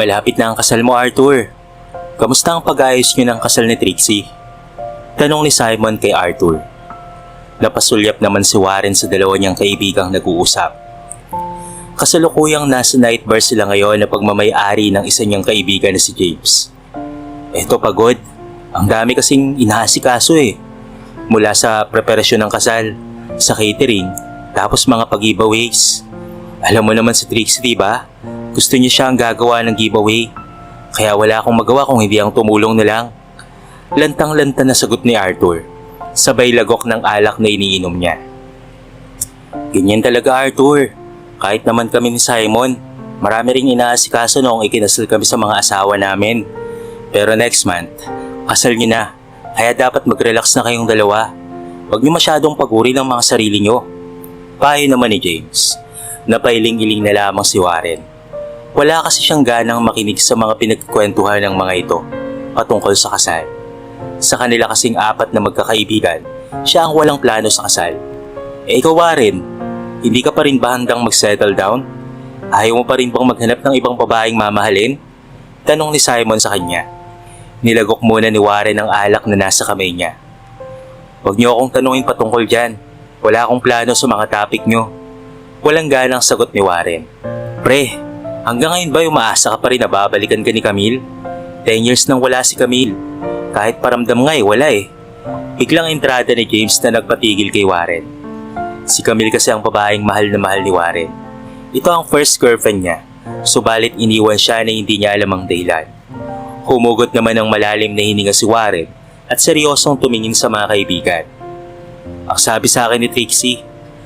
Malapit na ang kasal mo, Arthur. Kamusta ang pag-ayos niyo ng kasal ni Trixie? Tanong ni Simon kay Arthur. Napasulyap naman si Warren sa dalawa niyang kaibigang nag-uusap. Kasalukuyang nasa night bar sila ngayon na pagmamay-ari ng isa niyang kaibigan na si James. Eto pagod. Ang dami kasing inaasikaso eh. Mula sa preparasyon ng kasal, sa catering, tapos mga pag-giveaways. Alam mo naman si Trixie, diba? Gusto niya siya ang gagawa ng giveaway. Kaya wala akong magawa kung hindi ang tumulong na lang. Lantang-lanta na sagot ni Arthur. Sabay lagok ng alak na iniinom niya. Ganyan talaga, Arthur. Kahit naman kami ni Simon, marami ring inaasikaso noong ikinasal kami sa mga asawa namin. Pero next month, kasal niyo na. Kaya dapat mag-relax na kayong dalawa. Huwag niyo masyadong paguri ng mga sarili niyo. Payo naman ni James. Napailing-iling na lamang si Warren. Wala kasi siyang ganang makinig sa mga pinagkwentuhan ng mga ito patungkol sa kasal. Sa kanila kasing apat na magkakaibigan, siya ang walang plano sa kasal. Ikaw, Warren, hindi ka pa rin ba handang mag-settle down? Ayaw mo pa rin bang maghanap ng ibang babaeng mamahalin? Tanong ni Simon sa kanya. Nilagok muna ni Warren ang alak na nasa kamay niya. Huwag niyo akong tanungin patungkol dyan. Wala akong plano sa mga topic niyo. Walang ganang sagot ni Warren. Pre, hanggang ngayon ba umaasa ka pa rin na babalikan ka ni Camille? 10 years nang wala si Camille. Kahit paramdam nga wala eh. Biglang entrada ni James na nagpatigil kay Warren. Si Camille kasi ang babaeng mahal na mahal ni Warren. Ito ang first girlfriend niya, subalit iniwan siya na hindi niya alam ang dahilan. Humugot naman ng malalim na hininga si Warren at seryosong tumingin sa mga kaibigan. Ang sabi sa akin ni Trixie,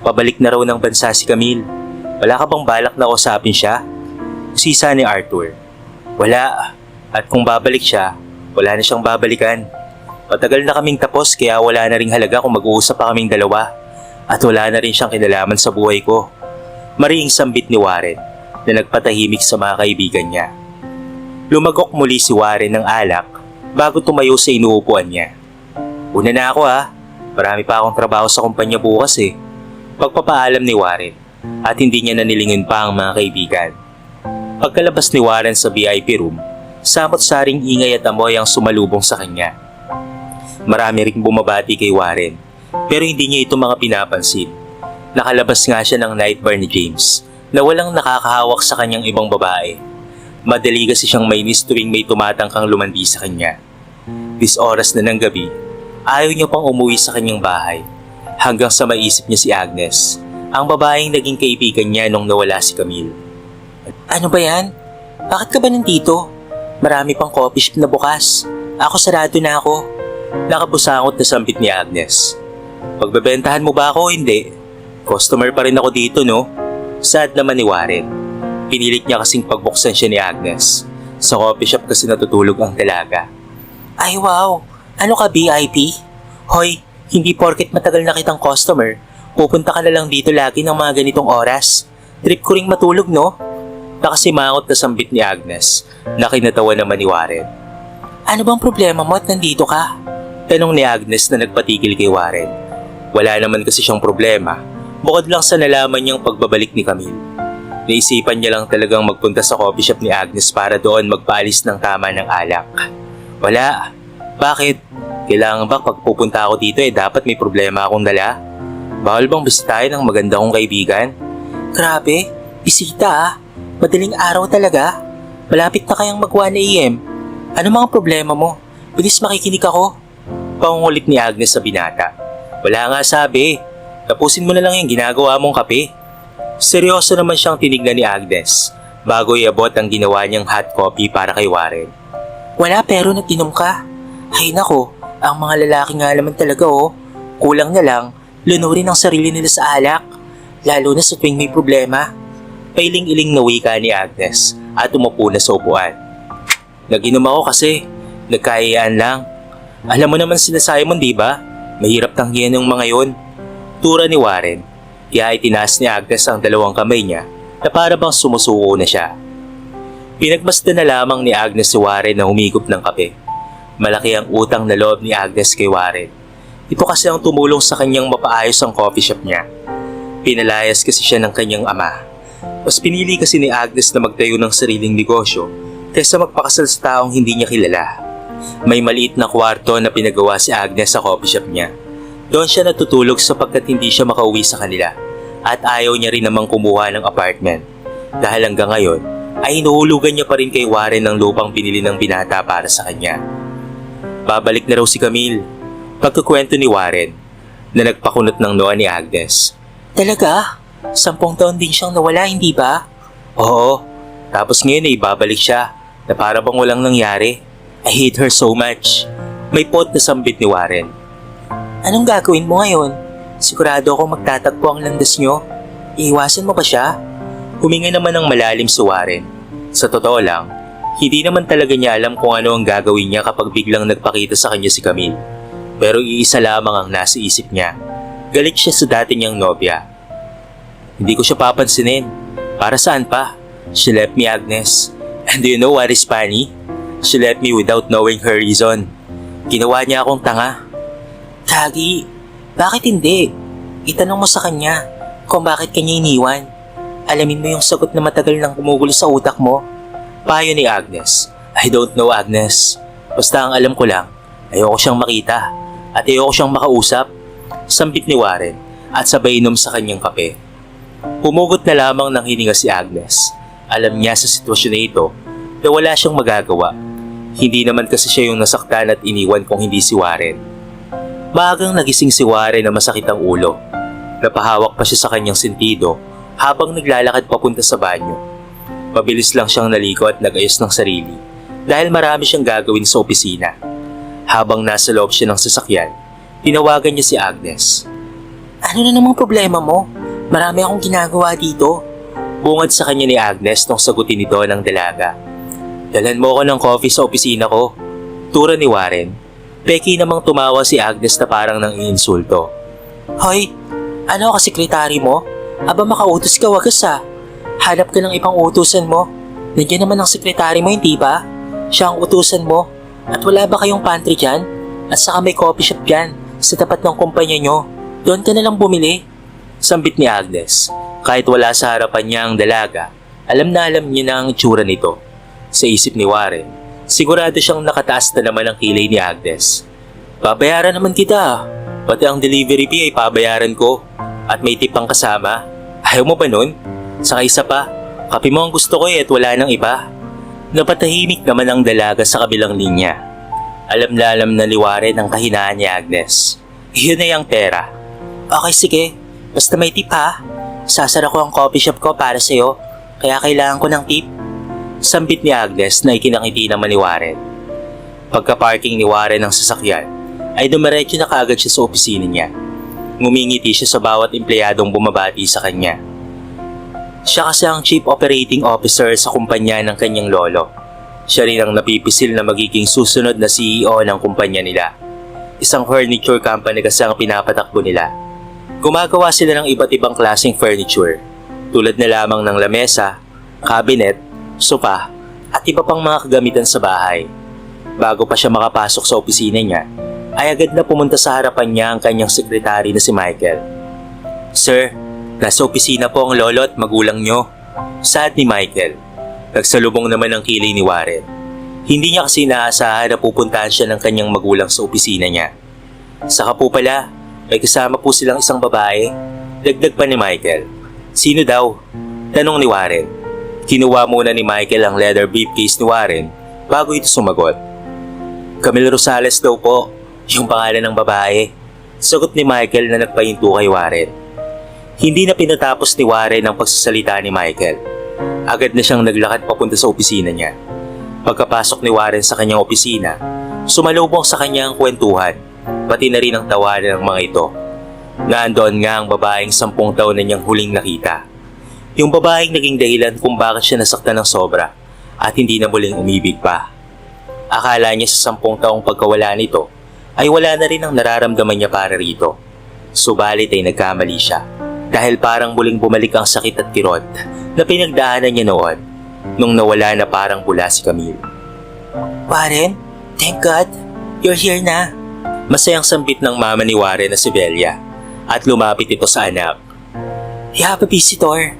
pabalik na raw ng bansa si Camille. Wala ka bang balak na usapin siya? Sisa ni Arthur. Wala. At kung babalik siya, wala na siyang babalikan. Matagal na kaming tapos kaya wala na ring halaga kung mag-uusap pa kaming dalawa. At wala na rin siyang kinalaman sa buhay ko. Mariing sambit ni Warren na nagpatahimik sa mga kaibigan niya. Lumagok muli si Warren ng alak bago tumayo sa inuupuan niya. Una na ako ha. Marami pa akong trabaho sa kumpanya bukas eh. Pagpapaalam ni Warren at hindi niya nanilingin pa ang mga kaibigan. Pagkalabas ni Warren sa VIP room, samot-saring ingay at amoy ang sumalubong sa kanya. Marami ring bumabati kay Warren pero hindi niya ito mga pinapansin. Nakalabas nga siya ng night bar ni James na walang nakakahawak sa kanyang ibang babae. Madali kasi siyang mainis tuwing may tumatangkang lumandi sa kanya. This oras na ng gabi, ayaw niya pang umuwi sa kanyang bahay hanggang sa maisip niya si Agnes, ang babaeng naging kaibigan niya nung nawala si Camille. Ano ba yan? Bakit ka ba nandito? Marami pang coffee shop na bukas. Ako sarado na ako. Nakabusangot na sambit ni Agnes. Pagbebentahan mo ba ako o hindi? Customer pa rin ako dito no? Sad naman ni Warren. Pinilit niya kasing pagbuksan siya ni Agnes. Sa coffee shop kasi natutulog ang dalaga. Ay wow! Ano ka VIP? Hoy, hindi porket matagal na kitang customer, pupunta ka na lang dito lagi ng mga ganitong oras. Trip ko ring matulog no? Nakasimangot na sambit ni Agnes na kinatawa naman ni Warren. Ano bang problema mo at nandito ka? Tanong ni Agnes na nagpatigil kay Warren. Wala naman kasi siyang problema, bukod lang sa nalaman niyang pagbabalik ni Camille. Naisipan niya lang talagang magpunta sa coffee shop ni Agnes para doon magpaalis ng tama ng alak. Wala. Bakit? Kailangan ba pag pupunta ako dito dapat may problema akong dala? Bawal bang bisitahin ng maganda kong kaibigan? Grabe, bisita ah. Madaling araw talaga. Malapit na kayang mag 1 AM. Ano mga problema mo? Bilis makikinig ako. Pangungulit ni Agnes sa binata. Wala nga sabi. Tapusin mo na lang yung ginagawa mong kape. Seryoso naman siyang tinignan ni Agnes bago iabot ang ginawa niyang hot coffee para kay Warren. Wala pero nag-inom ka. Ay nako, ang mga lalaki nga naman talaga oh. Kulang na lang, lunurin ang sarili nila sa alak. Lalo na sa tuwing may problema. Pailing-iling na wika ni Agnes at umupo na sa upuan. Nag-inom ako kasi, nagkayaan lang. Alam mo naman sila Simon diba? Mahirap tanggihan yung mga yon. Tura ni Warren, kaya itinaas ni Agnes ang dalawang kamay niya na para bang sumusuko na siya. Pinagmasdan na lamang ni Agnes si Warren na humigop ng kape. Malaki ang utang na loob ni Agnes kay Warren. Ito kasi ang tumulong sa kanyang mapaayos ang coffee shop niya. Pinalayas kasi siya ng kanyang ama. Mas pinili kasi ni Agnes na magtayo ng sariling negosyo kaysa magpakasal sa taong hindi niya kilala. May maliit na kwarto na pinagawa si Agnes sa coffee shop niya. Doon siya natutulog sapagkat hindi siya makauwi sa kanila at ayaw niya rin namang kumuha ng apartment. Dahil hanggang ngayon ay hinuhulugan niya pa rin kay Warren ng lupang binili ng binata para sa kanya. Babalik na raw si Camille. Pagkukwento ni Warren na nagpakunot ng noa ni Agnes. Talaga? 10 taon din siyang nawala, hindi ba? Oo. Tapos ngayon ay babalik siya na para bang walang nangyari. I hate her so much. May pot na sambit ni Warren. Anong gagawin mo ngayon? Sigurado akong magtatagpo ang landas nyo. Iiwasan mo ba siya? Huminga naman ng malalim si Warren. Sa totoo lang, hindi naman talaga niya alam kung ano ang gagawin niya kapag biglang nagpakita sa kanya si Camille. Pero iisa lamang ang nasa isip niya. Galit siya sa dati niyang nobya. Hindi ko siya papansinin. Para saan pa? She left me, Agnes. And do you know what is funny? She left me without knowing her reason. Ginawa niya akong tanga. Kagi, bakit hindi? Itanong mo sa kanya kung bakit kanya iniwan. Alamin mo yung sagot na matagal nang gumugulo sa utak mo. Payo ni Agnes. I don't know, Agnes. Basta ang alam ko lang, ayoko siyang makita at ayoko siyang makausap. Sambit ni Warren at sabay inom sa kanyang kape. Humugot na lamang ng hininga si Agnes. Alam niya sa sitwasyon na ito na wala siyang magagawa. Hindi naman kasi siya yung nasaktan at iniwan kung hindi si Warren. Maagang nagising si Warren na masakit ang ulo. Napahawak pa siya sa kanyang sentido habang naglalakad papunta sa banyo. Mabilis lang siyang naligo at nag-ayos ng sarili dahil marami siyang gagawin sa opisina. Habang nasa loob siya ng sasakyan, tinawagan niya si Agnes. Ano na namang problema mo? Marami akong ginagawa dito. Bungad sa kanya ni Agnes nung sagutin ito ng dalaga. Dalhan mo ako ng coffee sa opisina ko. Tura ni Warren. Peki namang tumawa si Agnes na parang nang iinsulto. Hoy, ano ka sekretary mo? Aba makautos ka wagas ah. Hanap ka ng ibang utusan mo. Nandiyan naman ang sekretary mo, hindi ba? Siya ang utusan mo. At wala ba kayong pantry dyan? At saka may coffee shop dyan sa tapat ng kumpanya nyo. Doon ka na lang bumili. Sambit ni Agnes. Kahit wala sa harapan niya ang dalaga, alam niya na ang itsura nito. Sa isip ni Warren, sigurado siyang nakataas na naman ang kilay ni Agnes. Babayaran naman kita. Pati ang delivery fee ay pabayaran ko. At may tip pang kasama. Ayaw mo ba nun? Saka isa pa, kape mo ang gusto ko at wala nang iba. Napatahimik naman ang dalaga sa kabilang linya. Alam na ni Warren ang kahinaan ni Agnes. Iyon na yung pera. Okay sige, basta may tip ha. Sasara ko ang coffee shop ko para sa'yo, kaya kailangan ko ng tip. Sambit ni Agnes na ikinangiti naman ni Warren. Pagka-parking ni Warren ng sasakyan, ay dumiretso na kaagad siya sa opisina niya. Ngumingiti siya sa bawat empleyadong bumabati sa kanya. Siya kasi ang Chief Operating Officer sa kumpanya ng kanyang lolo. Siya rin ang napipisil na magiging susunod na CEO ng kumpanya nila. Isang furniture company kasi ang pinapatakbo nila. Gumagawa sila ng iba't ibang klaseng furniture, tulad na lamang ng lamesa, cabinet, sofa, at iba pang mga kagamitan sa bahay. Bago pa siya makapasok sa opisina niya, ay agad na pumunta sa harapan niya ang kanyang sekretary na si Michael. Sir, nasa opisina po ang lolo at magulang nyo. Saad ni Michael. Nagsalubong naman ang kilay ni Warren. Hindi niya kasi inaasahan na pupuntahan siya ng kanyang magulang sa opisina niya. Saka po pala, may kasama po silang isang babae. Dagdag pa ni Michael. Sino daw? Tanong ni Warren. Kinuha muna ni Michael ang leather briefcase ni Warren bago ito sumagot. Camille Rosales daw po, yung pangalan ng babae. Sagot ni Michael na nagpahinto kay Warren. Hindi na pinatapos ni Warren ang pagsasalita ni Michael. Agad na siyang naglakad papunta sa opisina niya. Pagkapasok ni Warren sa kanyang opisina, sumalubong sa kanya ang kwentuhan, pati na rin ang tawanan ng mga ito. Nandoon nga ang babaeng 10 taon na niyang huling nakita. Yung babaeng naging dahilan kung bakit siya nasaktan ng sobra at hindi na muling umibig pa. Akala niya sa 10 taong pagkawala nito ay wala na rin ang nararamdaman niya para rito. Subalit ay nagkamali siya dahil parang muling bumalik ang sakit at kirot na pinagdaanan niya noon nung nawala na parang bula si Camille. Warren, thank God, you're here na. Masayang sambit ng mama ni Warren na si Belia at lumapit ito sa anak. You have a visitor.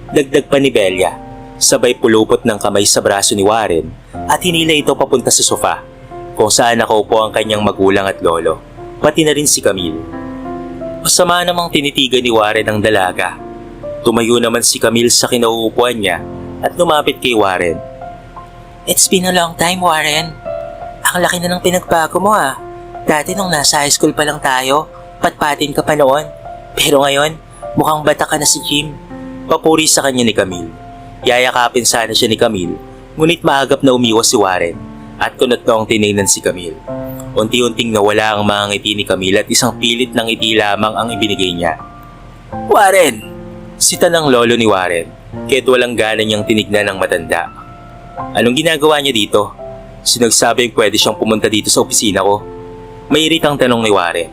Dagdag pa ni Belia. Sabay pulupot ng kamay sa braso ni Warren at hinila ito papunta sa sofa kung saan nakaupo ang kanyang magulang at lolo, pati na rin si Camille. Masama namang tinitigan ni Warren ang dalaga. Tumayo naman si Camille sa kinauupuan niya at lumapit kay Warren. It's been a long time, Warren. Ang laki na ng pinagbago mo ah. Dati nung nasa high school pa lang tayo, patpatin ka pa noon. Pero ngayon, mukhang bata ka na si Jim. Papuri sa kanya ni Camille. Yayakapin sana siya ni Camille, ngunit maagap na umiwas si Warren at kunot na ang tinignan si Camille. Unti-unting nawala ang mga ngiti ni Camille at isang pilit ng ngiti lamang ang ibinigay niya. Warren! Sita ng lolo ni Warren, kaya't walang gana niyang tinignan ng matanda. Anong ginagawa niya dito? Sinagsabing pwede siyang pumunta dito sa opisina ko. May iritang tanong ni Warren.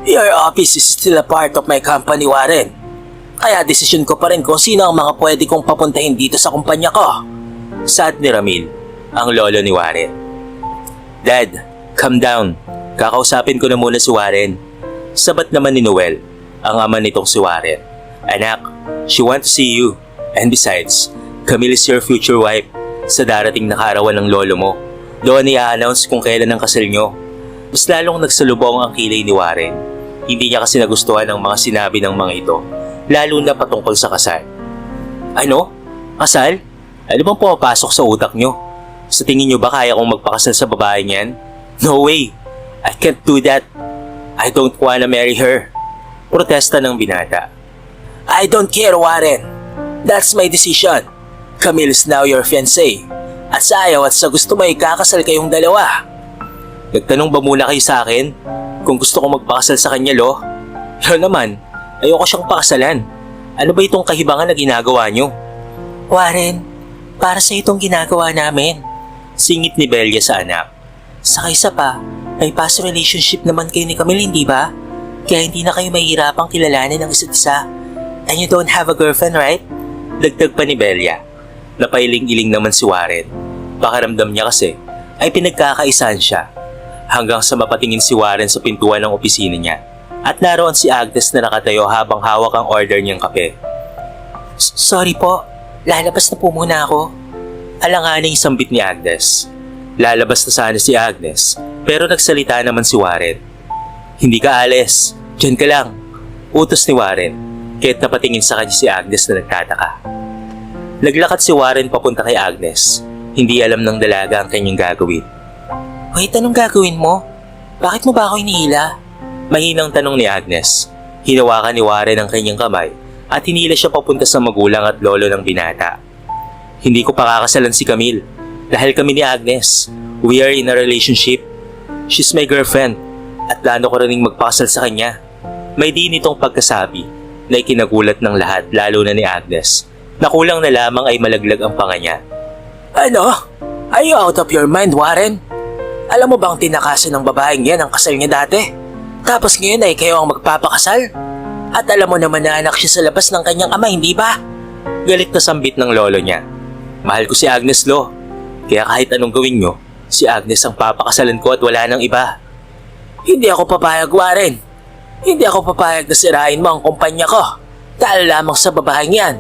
Your office is still a part of my company, Warren. Kaya desisyon ko pa rin kung sino ang mga pwede kong papuntahin dito sa kumpanya ko. Sad ni Ramil, ang lolo ni Warren. Dad, calm down. Kakausapin ko na muna si Warren. Sabat naman ni Noel, ang ama nitong si Warren. Anak, she want to see you. And besides, Camille is your future wife. Sa darating na kaarawan ng lolo mo, doon i-announce kung kailan ang kasal nyo. Mas lalong nagsalubong ang kilay ni Warren. Hindi niya kasi nagustuhan ang mga sinabi ng mga ito, lalo na patungkol sa kasal. Ano? Kasal? Ano bang pumapasok sa utak nyo? Sa tingin nyo ba kaya kong magpakasal sa babaeng yan? No way! I can't do that. I don't wanna marry her. Protesta ng binata. I don't care, Warren. That's my decision. Camille is now your fiancé. At sa ayaw at sa gusto mo ikakasal kayong dalawa. Nagtanong ba muna kayo sa akin kung gusto ko magpakasal sa kanya, lo? Pero naman, ayoko siyang pakasalan. Ano ba itong kahibangan na ginagawa nyo? Warren, para sa itong ginagawa namin. Singit ni Belia sa anak. Saka isa pa, may past relationship naman kayo ni Camille, hindi ba? Kaya hindi na kayo mahihirapang kilalanin ang isa't isa. And you don't have a girlfriend, right? Dagdag pa ni Belia. Napailing-iling naman si Warren. Pakiramdam niya kasi ay pinagkakaisahan siya. Hanggang sa mapatingin si Warren sa pintuan ng opisina niya. At naroon si Agnes na nakatayo habang hawak ang order niyang kape. Sorry po, lalabas na po muna ako. Alanganing sambit ni Agnes. Lalabas na sana si Agnes, pero nagsalita naman si Warren. Hindi ka alis, dyan ka lang. Utos ni Warren, kaya't napatingin sa kanya si Agnes na nagtataka. Naglakad si Warren papunta kay Agnes. Hindi alam ng dalaga ang kanyang gagawin. Wait, anong gagawin mo? Bakit mo ba ako hinihila? Mahinang tanong ni Agnes. Hinawakan ni Warren ang kanyang kamay at hinila siya papunta sa magulang at lolo ng binata. Hindi ko pakakasalan si Camille dahil kami ni Agnes. We are in a relationship. She's my girlfriend at plano ko rin magpakasal sa kanya. May di nitong pagkasabi na ikinagulat ng lahat lalo na ni Agnes. Nakulang na lamang ay malaglag ang panga niya. Ano? Are you out of your mind, Warren? Alam mo bang tinakasan ng babaeng yan ang kasal niya dati? Tapos ngayon ay kayo ang magpapakasal? At alam mo naman na anak siya sa labas ng kanyang ama, hindi ba? Galit na sambit ng lolo niya. Mahal ko si Agnes, lo. Kaya kahit anong gawin nyo, si Agnes ang papakasalan ko at wala nang iba. Hindi ako papayag, Warren. Hindi ako papayag na sirain mo ang kumpanya ko dahil lamang sa babaeng yan.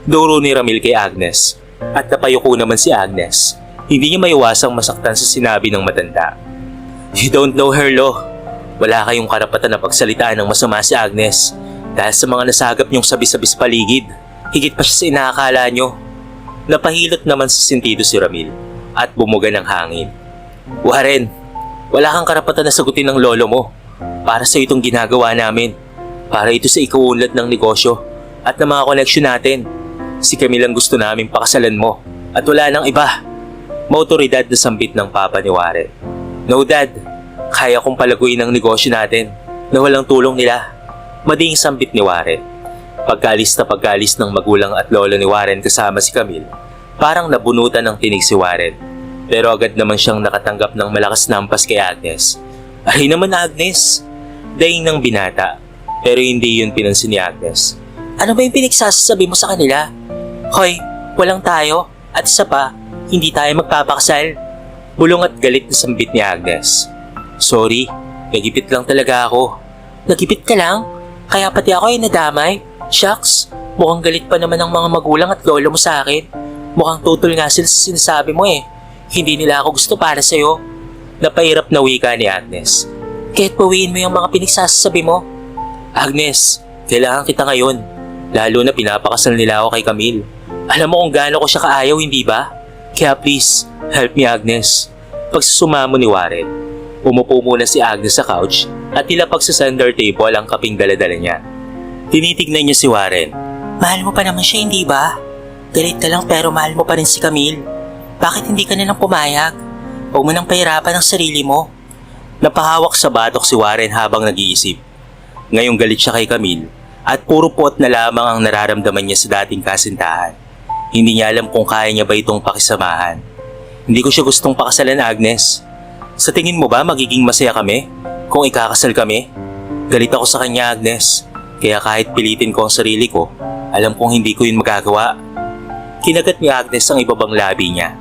Duro ni Ramil kay Agnes at napayuko naman si Agnes. Hindi niya maiwasang masaktan sa sinabi ng matanda. You don't know her, lo. Wala kayong karapatan na pagsalitaan ng masama si Agnes dahil sa mga nasagap niyong sabi-sabis paligid. Higit pa siya sa inaakala niyo. Napahilot naman sa sentido si Ramil at bumuga ng hangin. Warren, wala kang karapatan na sagutin ng lolo mo. Para sa itong ginagawa namin. Para ito sa ikuunlad ng negosyo at ng mga koneksyon natin. Si Camille ang gusto namin pakasalan mo at wala nang iba. Mautoridad na sambit ng papa ni Warren. No, Dad. Kaya kong palaguin ang negosyo natin na walang tulong nila. Mading sambit ni Warren. Pagkalis ng magulang at lolo ni Warren kasama si Camille, parang nabunutan ng tinig si Warren. Pero agad naman siyang nakatanggap ng malakas na hampas kay Agnes. Ay naman, Agnes! Daing ng binata. Pero hindi yun pinansin ni Agnes. Ano ba yung pinagsasabi mo sa kanila? Hoy, walang tayo. At isa pa, hindi tayo magpapakasal. Bulong at galit na sambit ni Agnes. Sorry, nagipit lang talaga ako. Nagipit ka lang? Kaya pati ako ay nadamay? Shucks, Mukhang galit pa naman ang mga magulang at lolo mo sa akin. Mukhang tutol nga sila sa sinasabi mo eh. Hindi nila ako gusto para sa'yo. Napahirap na wika ni Agnes. Kahit bawiin mo yung mga pinagsasabi mo. Agnes, kailangan kita ngayon. Lalo na pinapakasal nila ako kay Camille. Alam mo kung gaano ko siya kaayaw, hindi ba? Kaya please, help me Agnes. Pagsusumamo ni Warren, umupo muna si Agnes sa couch at nilapag sa center table ang kaping daladala niya. Tinitignan niya si Warren. Mahal mo pa naman siya, hindi ba? Galit ka lang pero mahal mo pa rin si Camille. Bakit hindi ka na lang pumayag? Huwag mo nang pahirapan ang sarili mo. Napahawak sa batok si Warren habang nag-iisip. Ngayong galit siya kay Camille at puro puot na lamang ang nararamdaman niya sa dating kasintahan. Hindi niya alam kung kaya niya ba itong pakisamahan. Hindi ko siya gustong pakasalan, Agnes. Sa tingin mo ba magiging masaya kami kung ikakasal kami? Galit ako sa kanya, Agnes. Kaya kahit pilitin ko ang sarili ko, alam kong hindi ko yun magagawa. Kinagat ni Agnes ang ibabang labi niya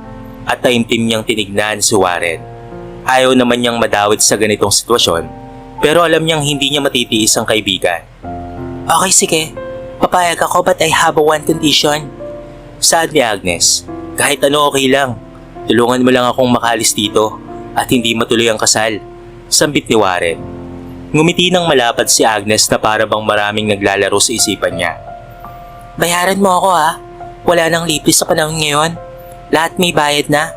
at taimtim niyang tinignan si Warren. Ayaw naman niyang madawit sa ganitong sitwasyon pero alam niyang hindi niya matitiis ang kaibigan. Okay, sige. Papayag ako but I have one condition. Saad ni Agnes, kahit ano okay lang. Tulungan mo lang akong makalis dito at hindi matuloy ang kasal. Sambit ni Warren. Ngumiti ng malapad si Agnes na para bang maraming naglalaro sa isipan niya. Bayaran mo ako ha. Wala nang libre sa panahon ngayon. Lahat may bayad na.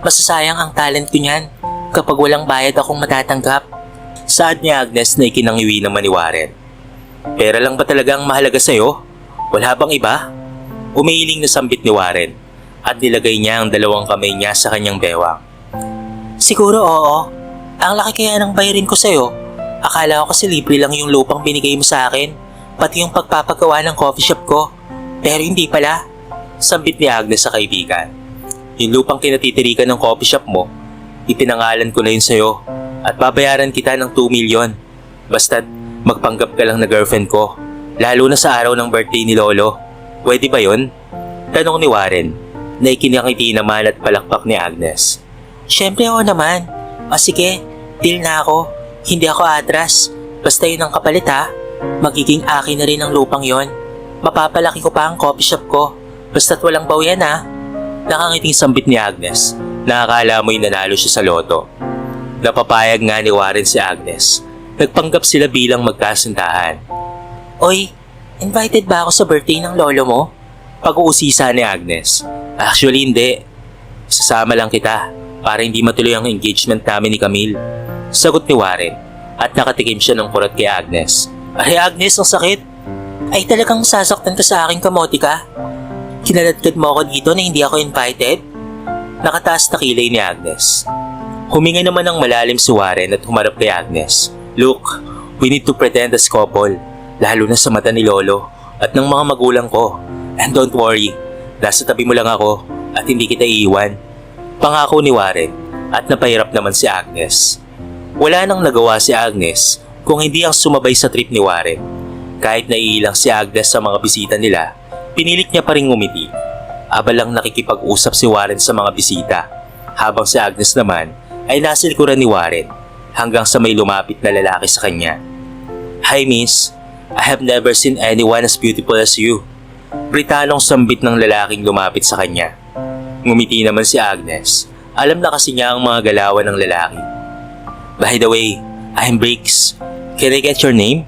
Masasayang ang talent ko niyan kapag walang bayad akong matatanggap. Saad ni Agnes na ikinangiwi naman ni Warren. Pera lang ba talaga ang mahalaga sa'yo? Wala bang iba? Umiiling na sambit ni Warren at nilagay niya ang dalawang kamay niya sa kanyang bewang. Siguro oo. Ang laki kaya ng bayarin ko sa'yo. Akala ko kasi libre lang yung lupang binigay mo sa akin. Pati yung pagpapagawa ng coffee shop ko. Pero hindi pala. Sambit ni Agnes sa kaibigan. Yung lupang kinatitirikan ng coffee shop mo, ipinangalan ko na yun sa'yo at babayaran kita ng 2 million. Basta't magpanggap ka lang na girlfriend ko, lalo na sa araw ng birthday ni Lolo. Pwede ba yun? Tanong ni Warren na ikinakiti naman at palakpak ni Agnes. Siyempre oo naman. O sige, deal na ako. Hindi ako atras. Basta yun ang kapalit ha. Magiging akin na rin ang lupang yon. Mapapalaki ko pa ang coffee shop ko. Basta't walang bawian ha. Nakangiting sambit ni Agnes na akala mo'y nanalo siya sa loto. Napapayag nga ni Warren si Agnes. Nagpanggap sila bilang magkasintahan. Oy, invited ba ako sa birthday ng lolo mo? Pag-uusisa ni Agnes. Actually hindi. Sasama lang kita para hindi matuloy ang engagement namin ni Camille. Sagot ni Warren at nakatikim siya ng kurat kay Agnes. Ay Agnes, ang sakit. Ay talagang sasaktan ka sa aking kamote ka. Kinaladkad mo ako dito na hindi ako invited? Nakataas na kilay ni Agnes. Huminga naman ng malalim si Warren at humarap kay Agnes. Look, we need to pretend as couple, lalo na sa mata ni Lolo at ng mga magulang ko. And don't worry, nasa tabi mo lang ako at hindi kita iiwan. Pangako ni Warren at napahirap naman si Agnes. Wala nang nagawa si Agnes kung hindi ang sumabay sa trip ni Warren. Kahit naiilang si Agnes sa mga bisita nila, pinilit niya pa rin ngumiti. Abalang nakikipag-usap si Warren sa mga bisita, habang si Agnes naman ay nasa likuran ni Warren hanggang sa may lumapit na lalaki sa kanya. Hi miss, I have never seen anyone as beautiful as you. Britanong sambit ng lalaking lumapit sa kanya. Ngumiti naman si Agnes. Alam na kasi niya ang mga galawan ng lalaki. By the way, I'm Briggs. Can I get your name?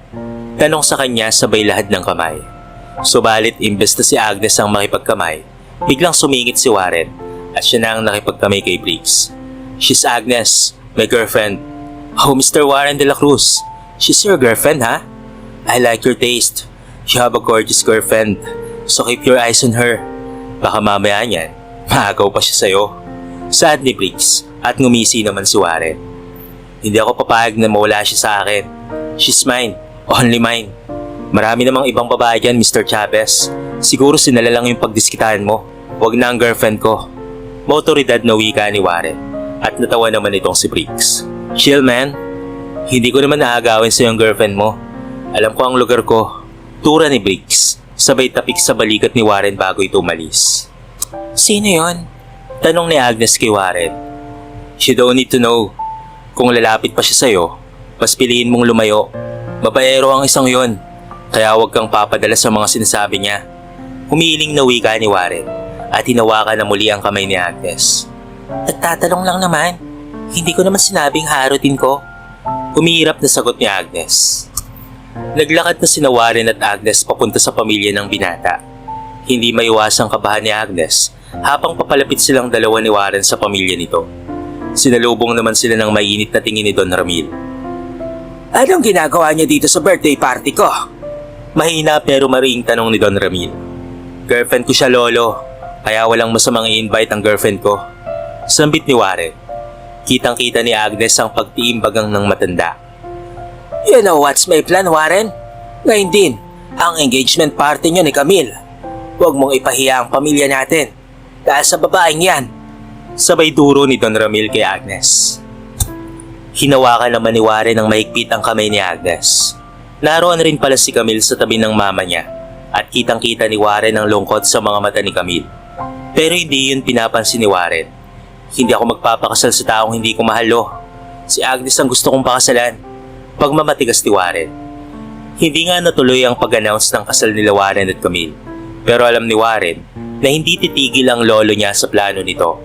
Tanong sa kanya sabay lahad ng kamay. Subalit imbes na si Agnes ang makipagkamay, biglang sumingit si Warren at siya na ang nakipagkamay kay Briggs. She's Agnes, my girlfriend. Oh, Mr. Warren de la Cruz. She's your girlfriend, ha? I like your taste. You have a gorgeous girlfriend. So keep your eyes on her. Baka mamaya niyan, maagaw pa siya sa'yo. Saad ni Briggs at ngumisi naman si Warren. Hindi ako papayag na mawala siya sa akin. She's mine. Only mine. Marami namang ibang babae dyan, Mr. Chavez. Siguro sinala lang yung pagdiskitahan mo. Huwag na ang girlfriend ko. Motoridad na wika ni Warren. At natawa naman itong si Briggs. Chill man. Hindi ko naman naagawin sa yung girlfriend mo. Alam ko ang lugar ko. Tura ni Briggs. Sabay tapik sa balikat ni Warren bago ito umalis. Sino yon? Tanong ni Agnes kay Warren. You don't need to know. Kung lalapit pa siya sa'yo, mas piliin mong lumayo. Babaero ang isang yon. Kaya huwag kang papadala sa mga sinasabi niya. Humiiling na wika ni Warren at hinawakan na muli ang kamay ni Agnes. Nagtatanong lang naman. Hindi ko naman sinabing harutin ko. Umiirap na sagot ni Agnes. Naglakad na sina Warren at Agnes papunta sa pamilya ng binata. Hindi maiwasang kabahan ni Agnes habang papalapit silang dalawa ni Warren sa pamilya nito. Sinalubong naman sila ng mainit na tingin ni Don Ramil. Anong ginagawa niyo dito sa birthday party ko? Mahina pero mariing tanong ni Don Ramil. Girlfriend ko siya, Lolo, kaya walang masamang i-invite ang girlfriend ko. Sambit ni Warren. Kitang-kita ni Agnes ang pagtiimbagang ng matanda. You know what's my plan, Warren? Ngayon din, ang engagement party niyo ni Camille. Huwag mong ipahiya ang pamilya natin dahil sa babaeng yan. Sabay duro ni Don Ramil kay Agnes. Hinawakan naman ni Warren ng mahigpit ang kamay ni Agnes. Naroon rin pala si Camille sa tabi ng mama niya at kitang-kita ni Warren ang lungkot sa mga mata ni Camille. Pero hindi yun pinapansin ni Warren. Hindi ako magpapakasal sa taong hindi ko mahalo. Si Agnes ang gusto kong pakasalan. Pagmamatigas ni Warren. Hindi nga natuloy ang pag-announce ng kasal nila Warren at Camille. Pero alam ni Warren na hindi titigil ang lolo niya sa plano nito.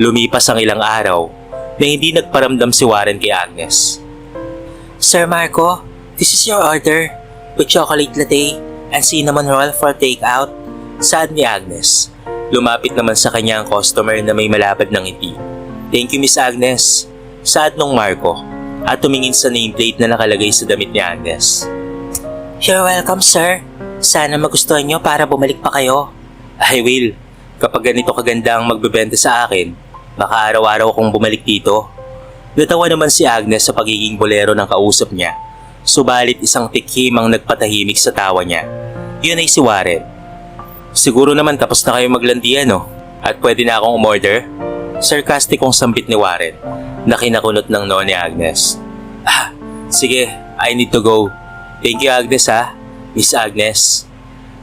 Lumipas ang ilang araw na hindi nagparamdam si Warren kay Agnes. Sir Marco, this is your order with chocolate latte and cinnamon roll for take-out. Saad ni Agnes. Lumapit naman sa kanya ang customer na may malapad ng ngiti. Thank you, Miss Agnes. Saad nung Marco at tumingin sa nameplate na nakalagay sa damit ni Agnes. You're welcome, sir. Sana magustuhan niyo para bumalik pa kayo. Ay, Will, kapag ganito kaganda ang magbebenta sa akin, baka araw-araw akong bumalik dito. Natawa naman si Agnes sa pagiging bolero ng kausap niya. Subalit isang tikhim ang nagpatahimik sa tawa niya. Yun ay si Warren. Siguro naman tapos na kayo maglandian, no? At pwede na akong umorder? Sarcastic kong sambit ni Warren na kinakunot ng noo ni Agnes. Sige, I need to go. Thank you, Agnes, ha? Miss Agnes.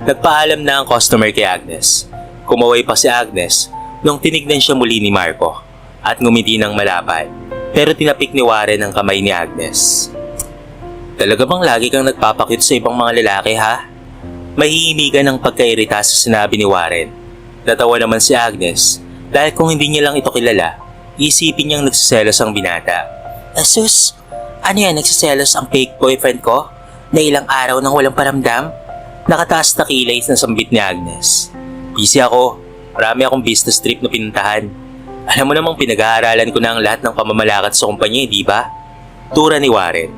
Nagpaalam na ang customer kay Agnes. Kumaway pa si Agnes nung tinignan siya muli ni Marco at ngumiti ng malapad. Pero tinapik ni Warren ang kamay ni Agnes. Talaga bang lagi kang nagpapakit sa ibang mga lalaki, ha? Mahihimigan ang pagkairita sa sinabi ni Warren. Natawa naman si Agnes dahil kung hindi niya lang ito kilala, isipin niyang nagsiselos ang binata. Asus, ano yan, nagsiselos ang fake boyfriend ko na ilang araw nang walang paramdam? Nakataas na kilay na sambit ni Agnes. Busy ako. Marami akong business trip na pinuntahan. Alam mo namang pinag-aaralan ko na ang lahat ng pamamalakad sa kumpanya, di ba? Tura ni Warren.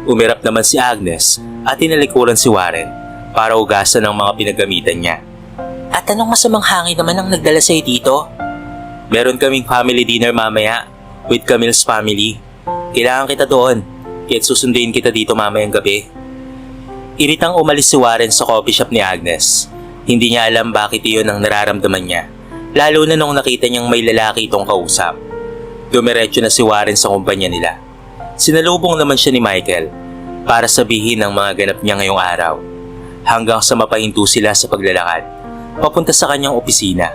Umirap naman si Agnes at tinalikuran si Warren para ugasan ang mga pinagamitan niya. At anong masamang hangin naman ang nagdala sa'yo dito? Meron kaming family dinner mamaya with Camille's family. Kailangan kita doon, kaya't susunduin kita dito mamayang gabi. Iritang umalis si Warren sa coffee shop ni Agnes. Hindi niya alam bakit iyon ang nararamdaman niya, lalo na nung nakita niyang may lalaki itong kausap. Dumiretso na si Warren sa kumpanya nila. Sinalubong naman siya ni Michael para sabihin ang mga ganap niya ngayong araw. Hanggang sa mapahinto sila sa paglalakad, papunta sa kanyang opisina,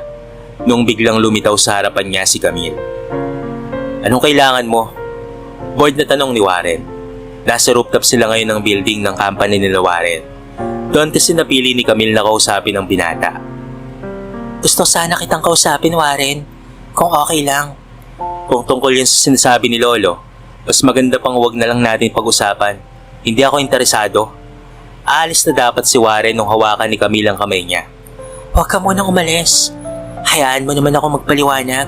nung biglang lumitaw sa harapan niya si Camille. Anong kailangan mo? Bored na tanong ni Warren. Nasa rooftop sila ngayon ng building ng company nila Warren. Doon kasi napili ni Camille na kausapin ang binata. Gusto sana kitang kausapin, Warren, kung okay lang. Kung tungkol yan sa sinasabi ni Lolo, mas maganda pang huwag na lang natin pag-usapan. Hindi ako interesado. Aalis na dapat si Warren nung hawakan ni Camille ang kamay niya. Huwag ka munang umalis. Hayaan mo naman ako magpaliwanag.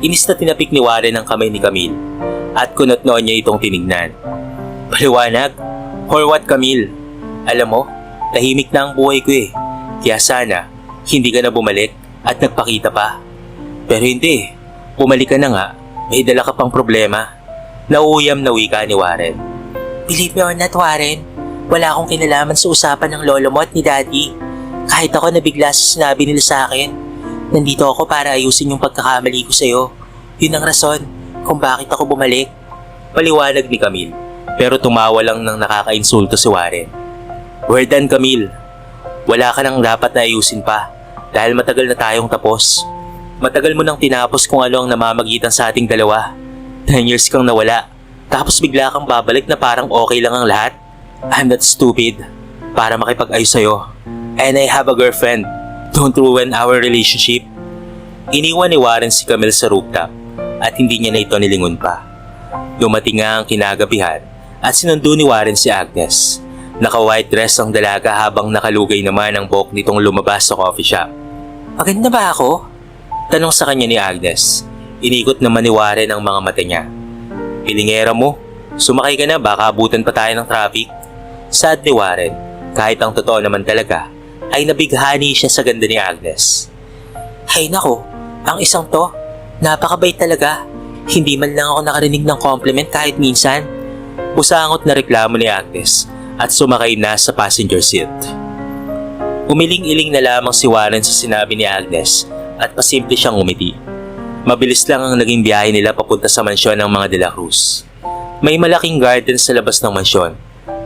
Inis na tinapik ni Warren ang kamay ni Camille at kunot noon niya itong tinignan. Paliwanag? For what, Camille? Alam mo, tahimik na ang buhay ko eh. Kaya sana, hindi ka na bumalik at nagpakita pa. Pero hindi, bumalik ka na nga, may dala ka pang problema. Nauuyam na wika ni Warren. Believe me or not, Warren, wala akong kinalaman sa usapan ng lolo mo at ni Daddy. Kahit ako nabigla sa sinabi nila sa akin. Nandito ako para ayusin yung pagkakamali ko sa'yo. Yun ang rason kung bakit ako bumalik. Paliwanag ni Camille, pero tumawa lang ng nakakainsulto si Warren. We're done, Camille. Wala ka nang dapat na ayusin pa dahil matagal na tayong tapos. Matagal mo nang tinapos kung ano ang namamagitan sa ating dalawa. 10 years kang nawala, tapos bigla kang babalik na parang okay lang ang lahat. I'm not stupid para makipag-ayos sa'yo. and I have a girlfriend. Don't ruin our relationship. Iniwan ni Warren si Camille sa rooftop at hindi niya na ito nilingon pa. Dumating nga ang kinagabihan at sinundo ni Warren si Agnes. Naka-white dress ang dalaga habang nakalugay naman ang buhok nitong lumabas sa coffee shop. Maganda ba ako? Tanong sa kanya ni Agnes. Inikot naman ni Warren ang mga mata niya. Pilingera mo, sumakay ka na baka abutan pa tayo ng traffic. Sad ni Warren, kahit ang totoo naman talaga, ay nabighani siya sa ganda ni Agnes. Hay nako, ang isang to, napakabait talaga. Hindi man lang ako nakarinig ng compliment kahit minsan. Busangot na reklamo ni Agnes at sumakay na sa passenger seat. Umiling-iling na lamang si Warren sa sinabi ni Agnes at pasimple siyang umiti. Mabilis lang ang naging biyahe nila papunta sa mansyon ng mga De La Cruz. May malaking garden sa labas ng mansyon,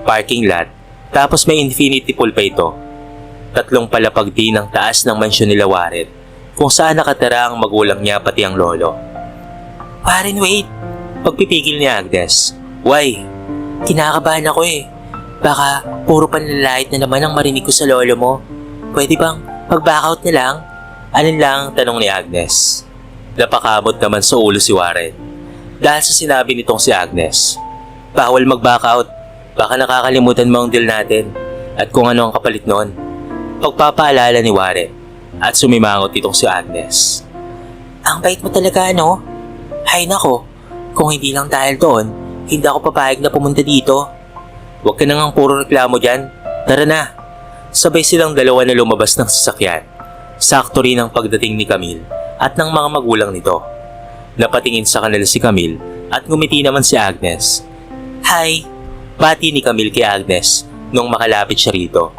parking lot, tapos may infinity pool pa ito. 3 palapag din ang taas ng mansyon nila Warren, kung saan nakatira ang magulang niya pati ang lolo. Warren, wait. Pagpipigil ni Agnes. Why? Kinakabahan ako eh. Baka puro panlalait na naman ang marinig ko sa lolo mo. Pwede bang mag-back out na lang? Alin lang ang tanong ni Agnes. Napakamot naman sa ulo si Warren. Dahil sa sinabi nitong si Agnes, bawal mag-back out. Baka nakakalimutan mo ang deal natin at kung ano ang kapalit noon. Pagpapaalala ni Warren at sumimangot itong si Agnes. Ang bait mo talaga, ano? Hay nako, kung hindi lang dahil doon, hindi ako papayag na pumunta dito. Huwag ka nang puro reklamo dyan. Tara na. Sabay silang dalawa na lumabas ng sasakyan. Sakto rin ang pagdating ni Camille at ng mga magulang nito. Napatingin sa kanila si Camille at ngumiti naman si Agnes. Hi, Bati ni Camille kay Agnes nung makalapit siya rito.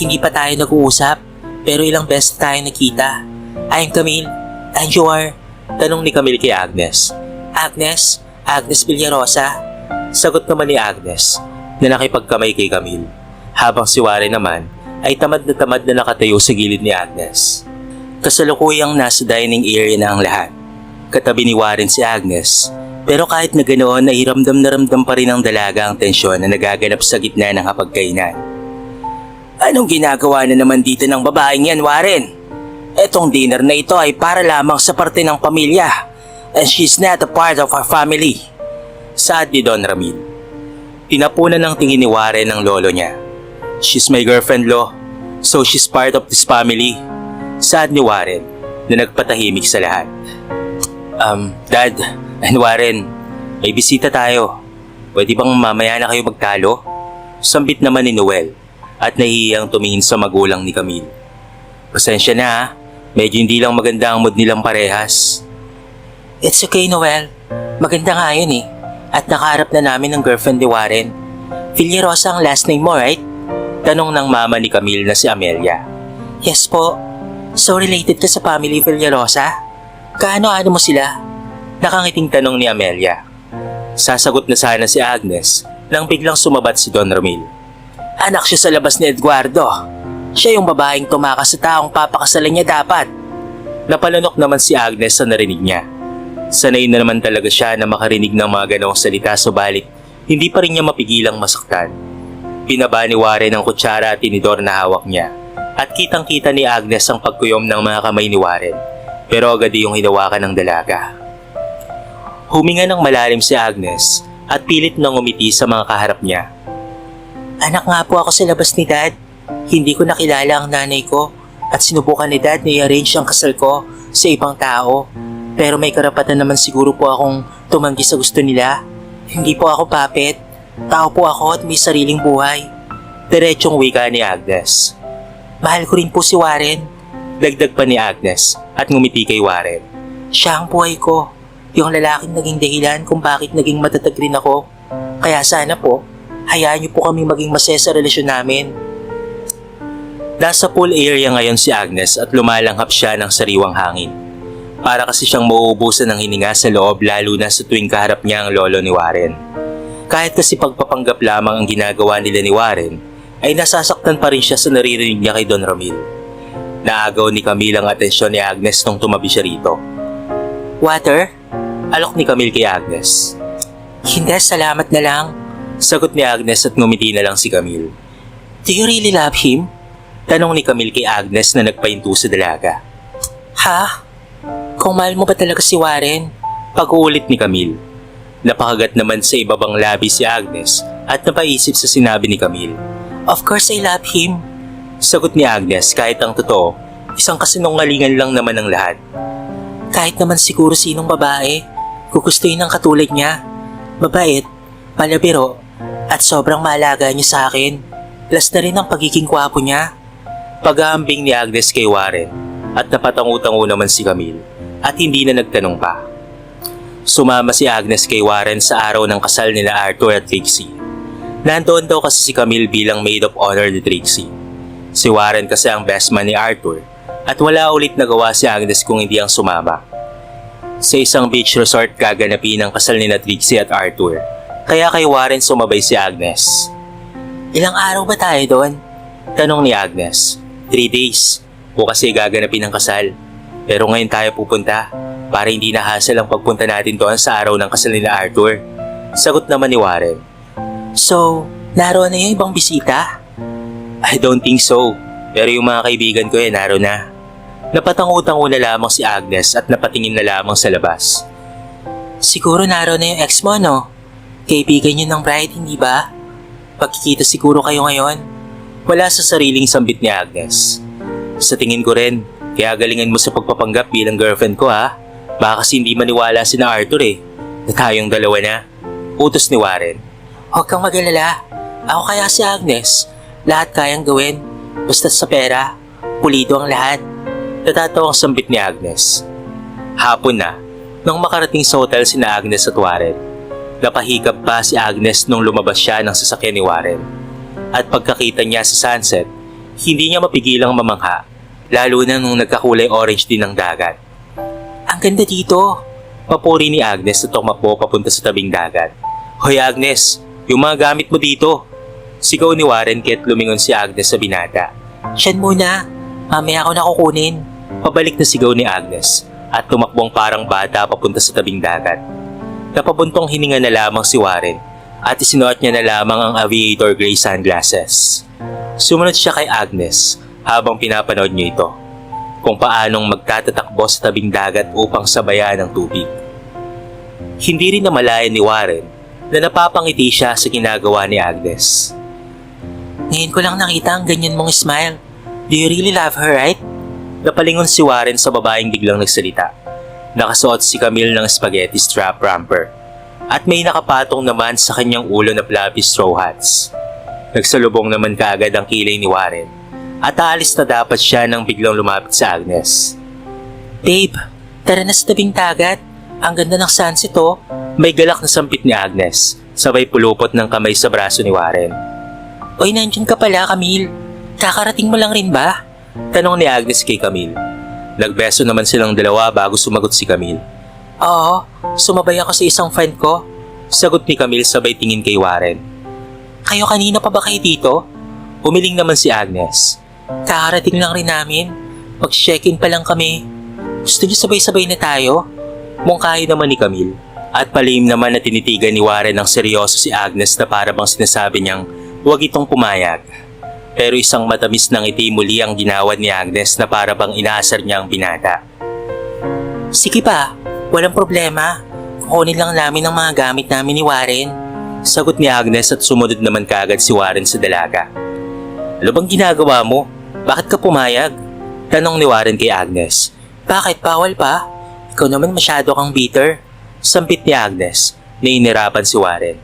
hindi pa tayo nag-uusap, pero ilang beses tayo nakita. I'm Camille, and you are? Tanong ni Camille kay Agnes. Agnes? Agnes Villarosa? Sagot naman ni Agnes na nakipagkamay kay Camille, habang si Warren naman ay tamad na nakatayo sa gilid ni Agnes. Kasalukuyang nasa dining area na ang lahat. Katabi ni Warren si Agnes, pero kahit na ganoon ay ramdam na ramdam pa rin ng dalaga ang tensyon na nagaganap sa gitna ng hapagkainan. Anong ginagawa na naman dito ng babaeng yan, Warren? Etong dinner na ito ay para lamang sa parte ng pamilya, and she's not a part of our family. Saad ni Don Ramil. Tinapunan ng tingin ni Warren ang lolo niya. She's my girlfriend, Lo, so she's part of this family. Saad ni Warren na nagpatahimik sa lahat. Dad and Warren, may bisita tayo. Pwede bang mamaya na kayo magtalo? Sambit naman ni Noel at nahihiyang tumingin sa magulang ni Camille. Pasensya na ha, medyo hindi lang maganda ang mood nilang parehas. It's okay, Noel. Maganda nga yun eh. At nakaharap na namin ng girlfriend ni Warren. Villarosa ang last name mo, right? Tanong ng mama ni Camille na si Amelia. Yes po. So related ka sa family Villarosa? Kaano-ano mo sila? Nakangiting tanong ni Amelia. Sasagot na sana si Agnes nang biglang sumabat si Don Ramil. Anak siya sa labas ni Eduardo. Siya yung babaeng tumakas sa taong papakasalan niya dapat. Napalunok naman si Agnes sa narinig niya. Sanay na naman talaga siya na makarinig ng mga ganong salita, subalit hindi pa rin niya mapigilang masaktan. Pinaba ni Warren ang kutsara at tinidor na hawak niya at kitang-kita ni Agnes ang pagkuyom ng mga kamay ni Warren, pero agad yung hinawakan ng dalaga. Huminga ng malalim si Agnes at pilit nang umiti sa mga kaharap niya. Anak nga po ako sa labas ni Dad. Hindi ko nakilala ang nanay ko at sinubukan ni Dad na i-arrange ang kasal ko sa ibang tao. Pero may karapatan naman siguro po akong tumanggi sa gusto nila. Hindi po ako puppet. Tao po ako at may sariling buhay. Diretsong wika ni Agnes. Mahal ko rin po si Warren. Dagdag pa ni Agnes at ngumiti kay Warren. Siya ang buhay ko. Yung lalaking naging dahilan kung bakit naging matatag rin ako. Kaya sana po, hayaan niyo po kami maging masaya sa relasyon namin. Nasa pool area ngayon si Agnes at lumalanghap siya ng sariwang hangin. Para kasi siyang mauubusan ng hininga sa loob, lalo na sa tuwing kaharap niya ang lolo ni Warren. Kahit kasi pagpapanggap lamang ang ginagawa nila ni Warren, ay nasasaktan pa rin siya sa naririnig niya kay Don Ramil. Naagaw ni Camille ang atensyon ni Agnes nung tumabi siya rito. Water? Alok ni Camille kay Agnes. Hindi, salamat na lang. Sagot ni Agnes at ngumiti na lang si Camille. Do you really love him? Tanong ni Camille kay Agnes na nagpahinto sa dalaga. Ha? Kung mahal mo ba talaga si Warren? Pag-uulit ni Camille. Napakagat naman sa ibabang labi si Agnes at napaisip sa sinabi ni Camille. Of course I love him. Sagot ni Agnes kahit ang totoo, isang kasinungalingan lang naman ang lahat. Kahit naman siguro sinong babae, gugustuhin ng katulad niya. Mabait, palabiro, at sobrang maalaga niya sa akin. Plus na rin ang pagiging kwapo niya. Pag-aambing ni Agnes kay Warren at napatangu-tango naman si Camille at hindi na nagtanong pa. Sumama si Agnes kay Warren sa araw ng kasal nila Arthur at Trixie. Nandoon daw kasi si Camille bilang maid of honor ni Trixie. Si Warren kasi ang best man ni Arthur at wala ulit nagawa si Agnes kung hindi ang sumama. Sa isang beach resort gaganapin ang kasal nila Trixie at Arthur, kaya kay Warren sumabay si Agnes. Ilang araw ba tayo doon? Tanong ni Agnes. 3 days. Bukas ay gaganapin ang kasal. Pero ngayon tayo pupunta para hindi na hassle ang pagpunta natin doon sa araw ng kasal nila Arthur. Sagot naman ni Warren. So, naroon na yung ibang bisita? I don't think so. Pero yung mga kaibigan ko naroon na. Napatangu-tango na lamang si Agnes at napatingin na lamang sa labas. Siguro naroon na yung ex mo, no? Kaibigan yun ng bride, hindi ba? Pagkikita siguro kayo ngayon. Wala sa sariling sambit ni Agnes. Sa tingin ko rin, kaya galingan mo sa pagpapanggap bilang girlfriend ko ha. Baka kasi hindi maniwala si na Arthur na tayong dalawa na. Utos ni Warren. Huwag kang mag-alala. Ako kaya si Agnes. Lahat kayang gawin. Basta sa pera, pulido ang lahat. Natatawang sambit ni Agnes. Hapon na, nang makarating sa hotel si na Agnes at Warren. Napahikap pa si Agnes nung lumabas siya ng sasakyan ni Warren. At pagkakita niya sa sunset, hindi niya mapigilang mamangha, lalo na nung nagkakulay orange din ang dagat. Ang ganda dito. Papuri ni Agnes na tumakbo papunta sa tabing dagat. Hoy Agnes, yung mga gamit mo dito. Sigaw ni Warren kaya't lumingon si Agnes sa binata. Siyan muna. Mamaya ako nakukunin. Pabalik na sigaw ni Agnes at tumakbong parang bata papunta sa tabing dagat. Napabuntong hininga na lamang si Warren at isinuot niya na lamang ang aviator gray sunglasses. Sumunod siya kay Agnes habang pinapanood niya ito kung paanong magtatatakbo sa tabing dagat upang sabayan ang tubig. Hindi rin namalayan ni Warren na napapangiti siya sa ginagawa ni Agnes. Ngayon ko lang nakita ang ganyan mong smile. Do you really love her, right? Napalingon si Warren sa babaeng biglang nagsalita. Nakasuot si Camille ng spaghetti strap romper at may nakapatong naman sa kanyang ulo na fluffy straw hats. Nagsalubong naman kaagad ang kilay ni Warren at aalis na dapat siya nang biglang lumapit sa Agnes. Babe, tara na sa tabing dagat. Ang ganda ng sunset oh. May galak na sampit ni Agnes, sabay pulupot ng kamay sa braso ni Warren. Oy, nandiyan ka pala, Camille. Kakarating mo lang rin ba? Tanong ni Agnes kay Camille. Nagbeso naman silang dalawa bago sumagot si Camille. Oo, sumabay ako sa isang friend ko. Sagot ni Camille sabay tingin kay Warren. Kayo kanina pa ba kayo dito? Umiling naman si Agnes. Kakarating lang rin namin. Mag-check-in pa lang kami. Gusto niyo sabay-sabay na tayo? Mungkahi naman ni Camille. At palihim naman na tinitigan ni Warren ng seryoso si Agnes na para bang sinasabi niyang huwag itong pumayag. Pero isang matamis ng ngiti muli ang ginawad ni Agnes na para bang inaasar niya ang binata. Sige pa, walang problema. Kukunin lang namin ang mga gamit namin ni Warren. Sagot ni Agnes at sumunod naman kaagad si Warren sa dalaga. Ano bang ginagawa mo? Bakit ka pumayag? Tanong ni Warren kay Agnes. Bakit bawal pa? Ikaw naman masyado kang bitter. Sampit ni Agnes na inirapan si Warren.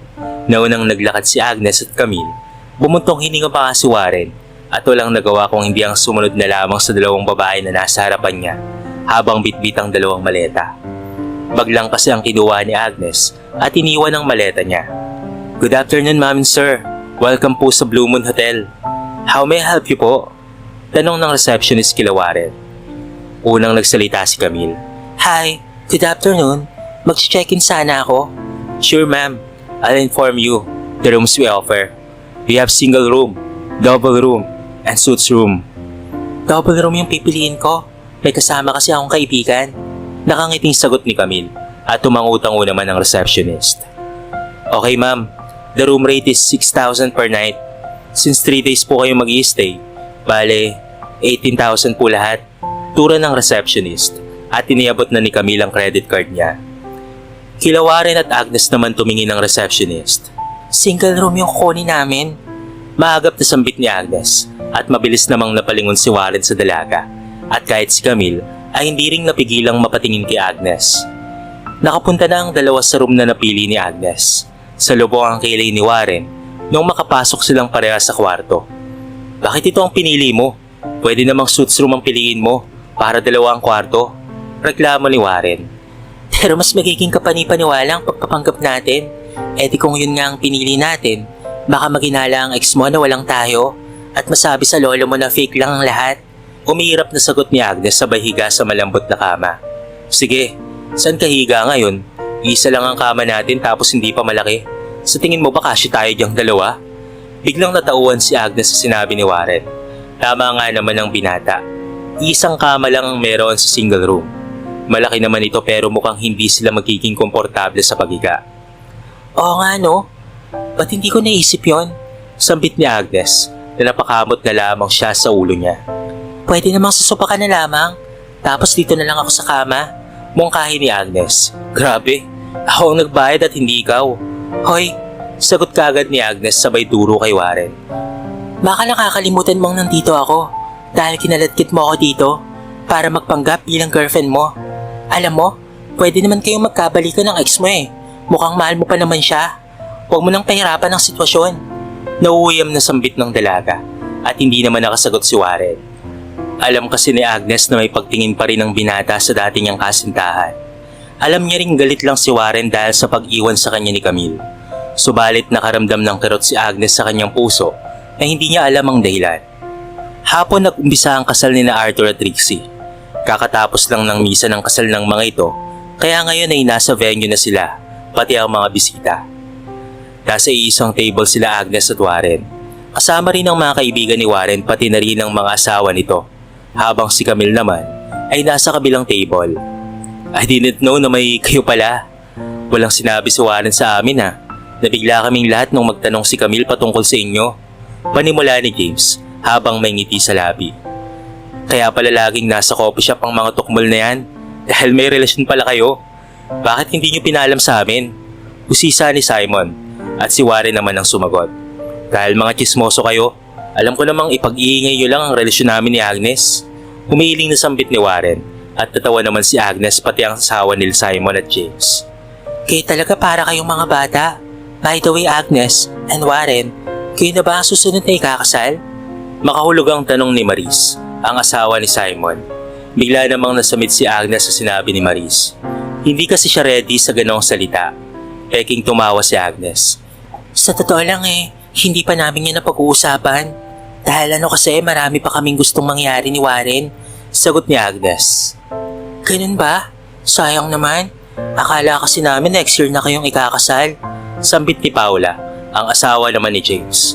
Naunang naglakad si Agnes at Camille. Bumuntong hininga pa nga si Warren at walang nagawa kung hindi ang sumunod na lamang sa dalawang babae na nasa harapan niya habang bitbit ang dalawang maleta. Baglang kasi ang kinuha ni Agnes at iniwan ang maleta niya. Good afternoon, ma'am and sir. Welcome po sa Blue Moon Hotel. How may I help you po? Tanong ng receptionist kila Warren. Unang nagsalita si Camille. Hi, good afternoon. Mag-check-in sana ako. Sure ma'am, I'll inform you the rooms we offer. We have single room, double room, and suites room. Double room yung pipiliin ko. May kasama kasi akong kaibigan. Nakangiting sagot ni Camille at tumangutango naman ang receptionist. Okay ma'am, the room rate is 6,000 per night. Since 3 days po kayo mag-i-stay, Bale, 18,000 po lahat. Tura ng receptionist at iniabot na ni Camille ang credit card niya. Kila Warren at Agnes naman tumingin ng receptionist. Single room yung kukunin namin. Maagap na sambit ni Agnes at mabilis namang napalingon si Warren sa dalaga. At kahit si Camille ay hindi ring napigilang mapatingin kay Agnes. Nakapunta na ang dalawa sa room na napili ni Agnes. Sa lubong ang kilay ni Warren nung makapasok silang pareha sa kwarto. Bakit ito ang pinili mo? Pwede namang suits room ang piliin mo para dalawa ang kwarto. Reklamo ni Warren. Pero mas magiging kapani-paniwala ang pagpapanggap natin. E di kung yun nga ang pinili natin, baka maginala ang ex mo na walang tayo at masabi sa lolo mo na fake lang ang lahat. Umiirap na sagot ni Agnes sabay higa sa malambot na kama. Sige, saan ka higa ngayon? Isa lang ang kama natin tapos hindi pa malaki. Sa tingin mo ba kasya tayo diyang dalawa? Biglang natauhan si Agnes sa sinabi ni Warren. Tama nga naman ang binata. Isang kama lang ang meron sa single room. Malaki naman ito pero mukhang hindi sila magiging komportable sa paghiga. Oo nga no, ba't hindi ko naisip yon? Sambit ni Agnes na napakamot na lamang siya sa ulo niya. Pwede namang sa sopa ka na lamang, tapos dito na lang ako sa kama. Mungkahi ni Agnes. Grabe, ako ang nagbayad at hindi ikaw. Hoy, Sagot kaagad ni Agnes sabay turo kay Warren. baka nakakalimutan mong nandito ako dahil kinalatkit mo ako dito para magpanggap bilang girlfriend mo. Alam mo, pwede naman kayong magkabalikan ng ex mo eh. Mukhang mahal mo pa naman siya. Huwag mo nang pahirapan ang sitwasyon. Nauuyam na sambit ng dalaga at hindi naman nakasagot si Warren. Alam kasi ni Agnes na may pagtingin pa rin ng binata sa dati niyang kasintahan. Alam niya ring galit lang si Warren dahil sa pag-iwan sa kanya ni Camille. Subalit nakaramdam ng kirot si Agnes sa kanyang puso na hindi niya alam ang dahilan. Hapon nag-umpisa ang kasal ni na Arthur at Trixie. Kakatapos lang ng misa ng kasal ng mga ito, kaya ngayon ay nasa venue na sila, pati ang mga bisita. Nasa isang table sila Agnes at Warren. Kasama rin ang mga kaibigan ni Warren pati na rin ang mga asawa nito. Habang si Camille naman ay nasa kabilang table. I didn't know na may kayo pala. Walang sinabi si Warren sa amin ha. Nabigla kaming lahat nung magtanong si Camille patungkol sa inyo. Panimula ni James habang may ngiti sa labi. Kaya pala laging nasa coffee shop ang mga tukmol na yan dahil may relasyon pala kayo. Bakit hindi nyo pinalam sa amin? Usisa ni Simon at si Warren naman ang sumagot. Dahil mga chismoso kayo, alam ko namang ipag-iingay nyo lang ang relasyon namin ni Agnes. Humihiling na sambit ni Warren at tatawa naman si Agnes pati ang asawa ni Simon at James. Kayo talaga para kayong mga bata. By the way, Agnes and Warren, kayo na ba ang susunod na ikakasal? Makahulog ang tanong ni Maris, ang asawa ni Simon. Bigla namang nasamit si Agnes sa sinabi ni Maris. Hindi kasi siya ready sa ganong salita. Peking tumawa si Agnes. Sa totoo lang hindi pa namin yan napag-uusapan. Dahil kasi marami pa kaming gustong mangyari ni Warren. Sagot ni Agnes. Ganun ba? Sayang naman. Akala kasi namin next year na kayong ikakasal. Sambit ni Paula, ang asawa naman ni James.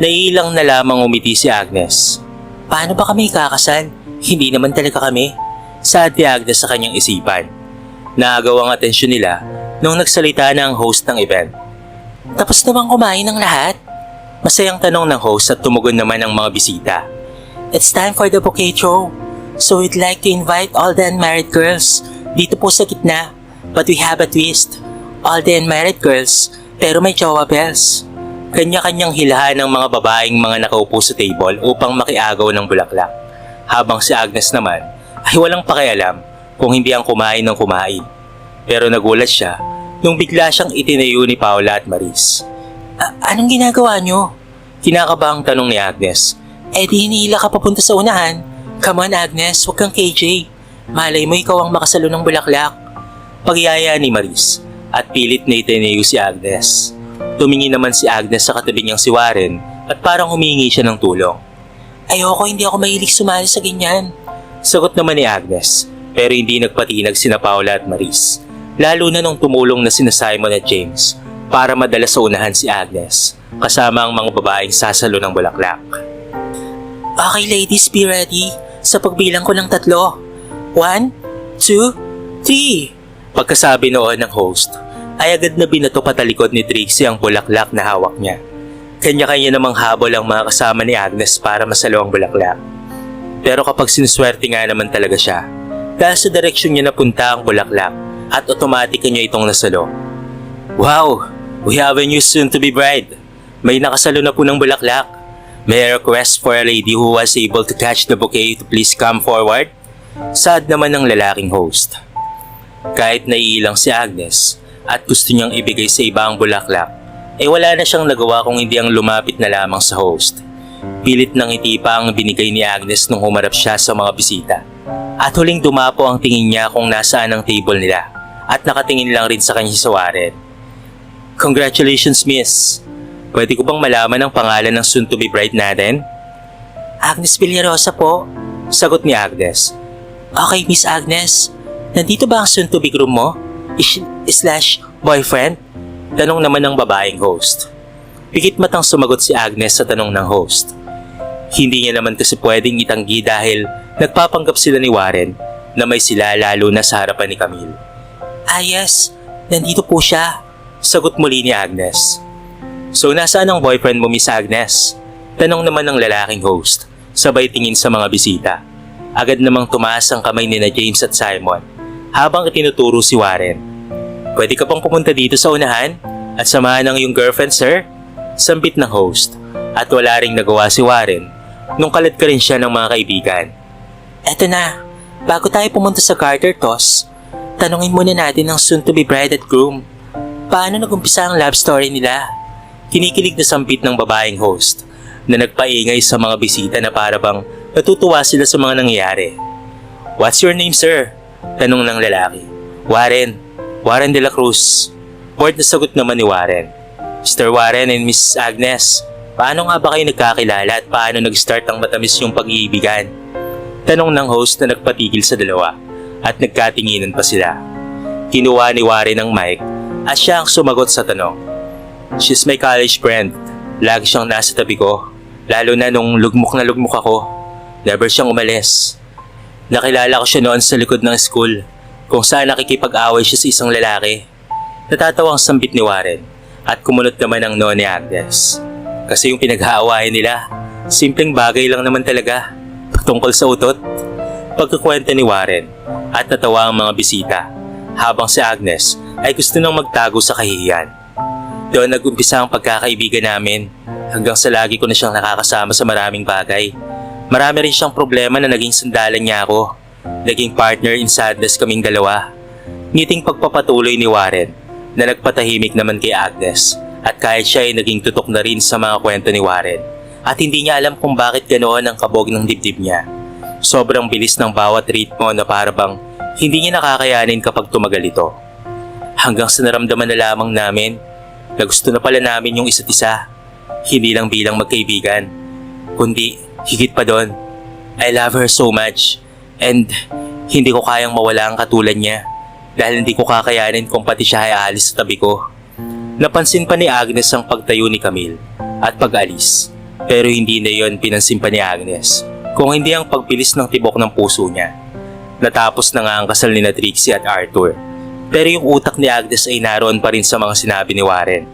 Naiilang na lamang umiti si Agnes. Paano ba kami ikakasal? Hindi naman talaga kami. Sad ni Agnes sa kanyang isipan. Naagaw ang atensyon nila nung nagsalita na ang host ng event. Tapos namang kumain ng lahat? Masayang tanong ng host at tumugon naman ang mga bisita. It's time for the bouquet throw. So we'd like to invite all the unmarried girls dito po sa gitna. But we have a twist. All the unmarried girls, pero may jowa bells. Kanya-kanyang hilahan ng mga babaeng mga nakaupo sa table upang makiagaw ng bulaklak. Habang si Agnes naman ay walang pakialam kung hindi ang kumain ng kumain. Pero nagulat siya nung bigla siyang itinayo ni Paula at Maris. Anong ginagawa nyo? Kinakabahang tanong ni Agnes. Di hinihila ka papunta sa unahan. Come on Agnes, huwag kang KJ. Malay mo ikaw ang makasalo ng bulaklak. Pagyaya ni Maris at pilit na itinayo si Agnes. Tumingin naman si Agnes sa katabi niyang si Warren at parang humingi siya ng tulong. Ayoko, hindi ako mahilig sumali sa ganyan. Sagot naman ni Agnes pero hindi nagpatinag sina Paula at Maris. Lalo na nung tumulong na sina Simon at James para madala sa unahan si Agnes kasama ang mga babaeng sasalo ng bulaklak. Okay ladies, be ready. Sa pagbilang ko ng 3. 1, 2, 3. Pagkasabi noon ng host, ay agad na binato patalikod ni Trixie ang bulaklak na hawak niya. Kanya-kanya namang habol ang mga kasama ni Agnes para masalo ang bulaklak. Pero kapag sinuswerte nga naman talaga siya, dahil sa direksyon niya napunta ang bulaklak at otomatik niya itong nasalo. Wow! We have a new soon-to-be bride. May nakasalo na po ng bulaklak. May I request for a lady who was able to catch the bouquet to please come forward? Sad naman ng lalaking host. Kahit naiilang si Agnes at gusto niyang ibigay sa iba ang bulaklak, wala na siyang nagawa kung hindi ang lumapit na lamang sa host. Pilit ng ngiti pa ang binigay ni Agnes nung humarap siya sa mga bisita. At huling dumapo ang tingin niya kung nasaan ang table nila at nakatingin lang rin sa kanya si Warren. Congratulations, miss. Pwede ko bang malaman ang pangalan ng soon-to-be bride natin? Agnes Villarosa po. Sagot ni Agnes. Okay, Miss Agnes. Nandito ba ang soon-to-be groom mo? Slash boyfriend? Tanong naman ng babaeng host. Pikit matang sumagot si Agnes sa tanong ng host. Hindi niya naman kasi pwedeng itanggi dahil nagpapanggap sila ni Warren na may sila lalo na sa harapan ni Camille. Yes. Nandito po siya. Sagot muli ni Agnes. So nasaan ang boyfriend mo, Miss Agnes? Tanong naman ng lalaking host, sabay tingin sa mga bisita. Agad namang tumaas ang kamay ni na James at Simon habang itinuturo si Warren. Pwede ka pang pumunta dito sa unahan at samahan ng iyong girlfriend, sir? Sambit ng host at wala ring nagawa si Warren nung kalat ka rin siya ng mga kaibigan. Eto na, bago tayo pumunta sa Carter Toss, tanungin muna natin ang soon-to-be bride at groom. Paano nag-umpisa ang love story nila? Kinikilig na sampit ng babaeng host na nagpaingay sa mga bisita na para bang natutuwa sila sa mga nangyayari. What's your name, sir? Tanong ng lalaki. Warren de la Cruz. Bored na sagot naman ni Warren. Mr. Warren and Miss Agnes, paano nga ba kayo nagkakilala at paano nag-start ang matamis yung pag-iibigan? Tanong ng host na nagpatigil sa dalawa at nagkatinginan pa sila. Kinuha ni Warren ang mic at siya ang sumagot sa tanong. She's my college friend. Lagi siyang nasa tabi ko. Lalo na nung lugmok na lugmok ako. Never siyang umalis. Nakilala ko siya noon sa likod ng school kung saan nakikipag-away siya sa isang lalaki. Natatawang sambit ni Warren at kumunot naman ang noo ni Agnes. Kasi yung pinag-aawayan nila, simpleng bagay lang naman talaga. Patungkol sa utot. Pagkukwenta ni Warren at natawa ang mga bisita habang si Agnes ay gusto nang magtago sa kahihiyan. Doon nag-umpisa ang pagkakaibigan namin hanggang sa lagi ko na siyang nakakasama sa maraming bagay. Marami rin siyang problema na naging sandalan niya ako. Naging partner in sadness kaming dalawa. Ngiting pagpapatuloy ni Warren na nagpatahimik naman kay Agnes at kahit siya ay naging tutok na rin sa mga kwento ni Warren at hindi niya alam kung bakit ganoon ang kabog ng dibdib niya. Sobrang bilis ng bawat ritmo na para bang hindi niya nakakayanin kapag tumagal ito. Hanggang sa naramdaman na lamang namin na gusto na pala namin yung isa't isa, hindi lang bilang magkaibigan, kundi higit pa doon. I love her so much and hindi ko kayang mawala ang katulad niya dahil hindi ko kakayanin kung pati siya ay aalis sa tabi ko. Napansin pa ni Agnes ang pagtayo ni Camille at pag-alis, pero hindi na yon pinansin pa ni Agnes kung hindi ang pagbilis ng tibok ng puso niya. Natapos na nga ang kasal ni na Trixie at Arthur. Pero yung utak ni Agnes ay naroon pa rin sa mga sinabi ni Warren.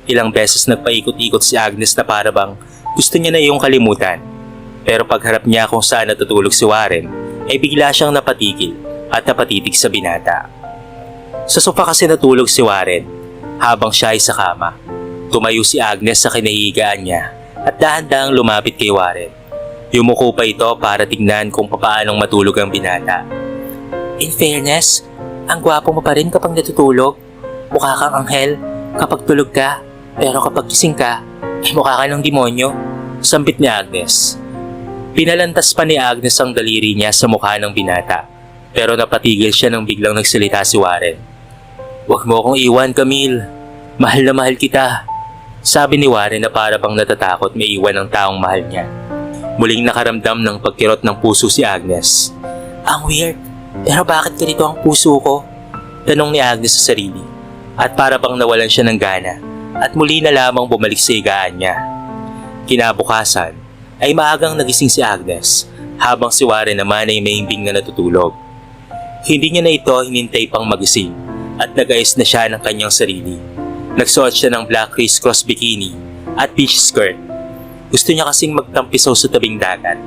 Ilang beses nagpaikot-ikot si Agnes na para bang gusto niya na iyong kalimutan. Pero pagharap niya kung saan natutulog si Warren, ay bigla siyang napatigil at napatitig sa binata. Sa sofa kasi natulog si Warren habang siya ay sa kama. Tumayo si Agnes sa kinahigaan niya at dahan-dahang lumapit kay Warren. Yumuko pa ito para tignan kung papaanong matulog ang binata. In fairness, ang gwapo mo pa rin kapag natutulog. Mukha kang anghel kapag tulog ka, pero kapag gising ka, mukha ka ng demonyo. Sambit ni Agnes. Pinalantas pa ni Agnes ang daliri niya sa mukha ng binata, pero napatigil siya nang biglang nagsalita si Warren. Huwag mo akong iwan, Camille. Mahal na mahal kita. Sabi ni Warren na para bang natatakot may iwan ang taong mahal niya. Muling nakaramdam ng pagkirot ng puso si Agnes. Ang weird. Pero bakit ganito ang puso ko? Tanong ni Agnes sa sarili at para bang nawalan siya ng gana at muli na lamang bumalik sa higaan niya. Kinabukasan ay maagang nagising si Agnes habang si Warren naman ay mahimbing na natutulog. Hindi niya na ito hinintay pang magising at nag-ayos na siya ng kanyang sarili. Nagsuot siya ng black crisscross bikini at beach skirt. Gusto niya kasing magtampisaw sa tabing dagat.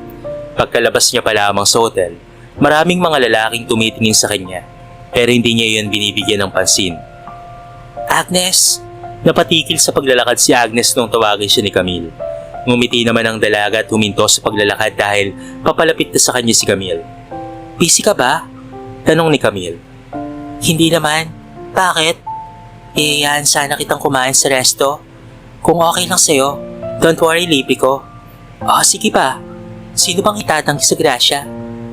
Pagkalabas niya pa lamang sa hotel, maraming mga lalaking tumitingin sa kanya pero hindi niya yun binibigyan ng pansin. Agnes, Napatikil sa paglalakad si Agnes nung tawagin siya ni Camille. Ngumiti naman ang dalaga at huminto sa paglalakad dahil papalapit na sa kanya si Camille. busy ka ba? Tanong ni Camille. Hindi naman. Bakit? Iyayaan sana kitang kumain sa resto. Kung okay lang sa'yo, don't worry, lipi ko. Sige pa. Sino bang itatanggi sa grasya?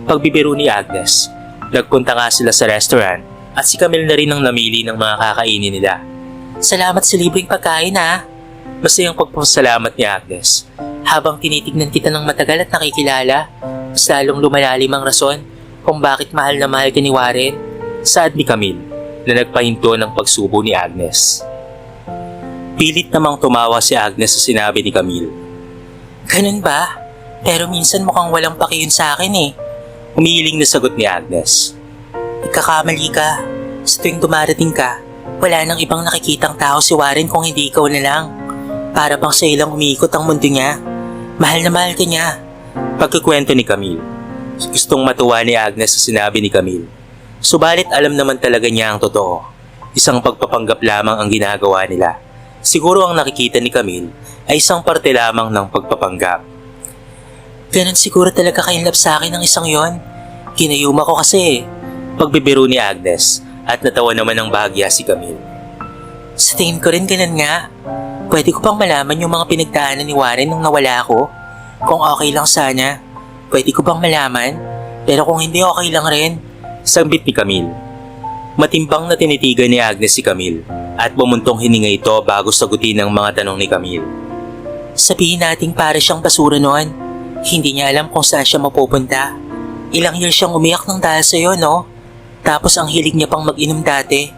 Pagbibiro ni Agnes. Nagpunta nga sila sa restaurant at si Camille na rin ang namili ng mga kakainin nila. Salamat sa libreng pagkain ha. Masayang pagpapasalamat ni Agnes. Habang tinitignan kita ng matagal at nakikilala, mas lalong lumalalim ang rason kung bakit mahal na mahal ka ni Warren. Saad ni Camille na nagpahinto ng pagsubo ni Agnes. Pilit namang tumawa si Agnes sa sinabi ni Camille. Ganun ba? Pero minsan mukhang walang paki yun sa akin eh. Umiiling na sagot ni Agnes. Nagkakamali ka. Sa tuwing dumarating ka, wala nang ibang nakikitang tao si Warren kung hindi ikaw na lang. Para bang sa ilang umiikot ang mundo niya. Mahal na mahal ka niya. Pagkukwento ni Camille. Gustong matuwa ni Agnes sa sinabi ni Camille. Subalit alam naman talaga niya ang totoo. Isang pagpapanggap lamang ang ginagawa nila. Siguro ang nakikita ni Camille ay isang parte lamang ng pagpapanggap. Ganun siguro talaga ka-inlove sa akin ng isang yon. Ginayuma ko kasi. Pagbibiro ni Agnes at natawa naman ng bahagya si Camille. Sa tingin ko rin ganun nga. Pwede ko pang malaman yung mga pinagdaanan ni Warren nung nawala ako. Kung okay lang sana, pwede ko pang malaman. Pero kung hindi okay lang rin. Sambit ni Camille. Matimbang na tinitigan ni Agnes si Camille at bumuntong hininga ito bago sagutin ang mga tanong ni Camille. Sabihin nating para siyang basura noon. Hindi niya alam kung saan siya mapupunta. Ilang years siyang umiyak ng dahil sa'yo, no? Tapos ang hilig niya pang mag-inom dati.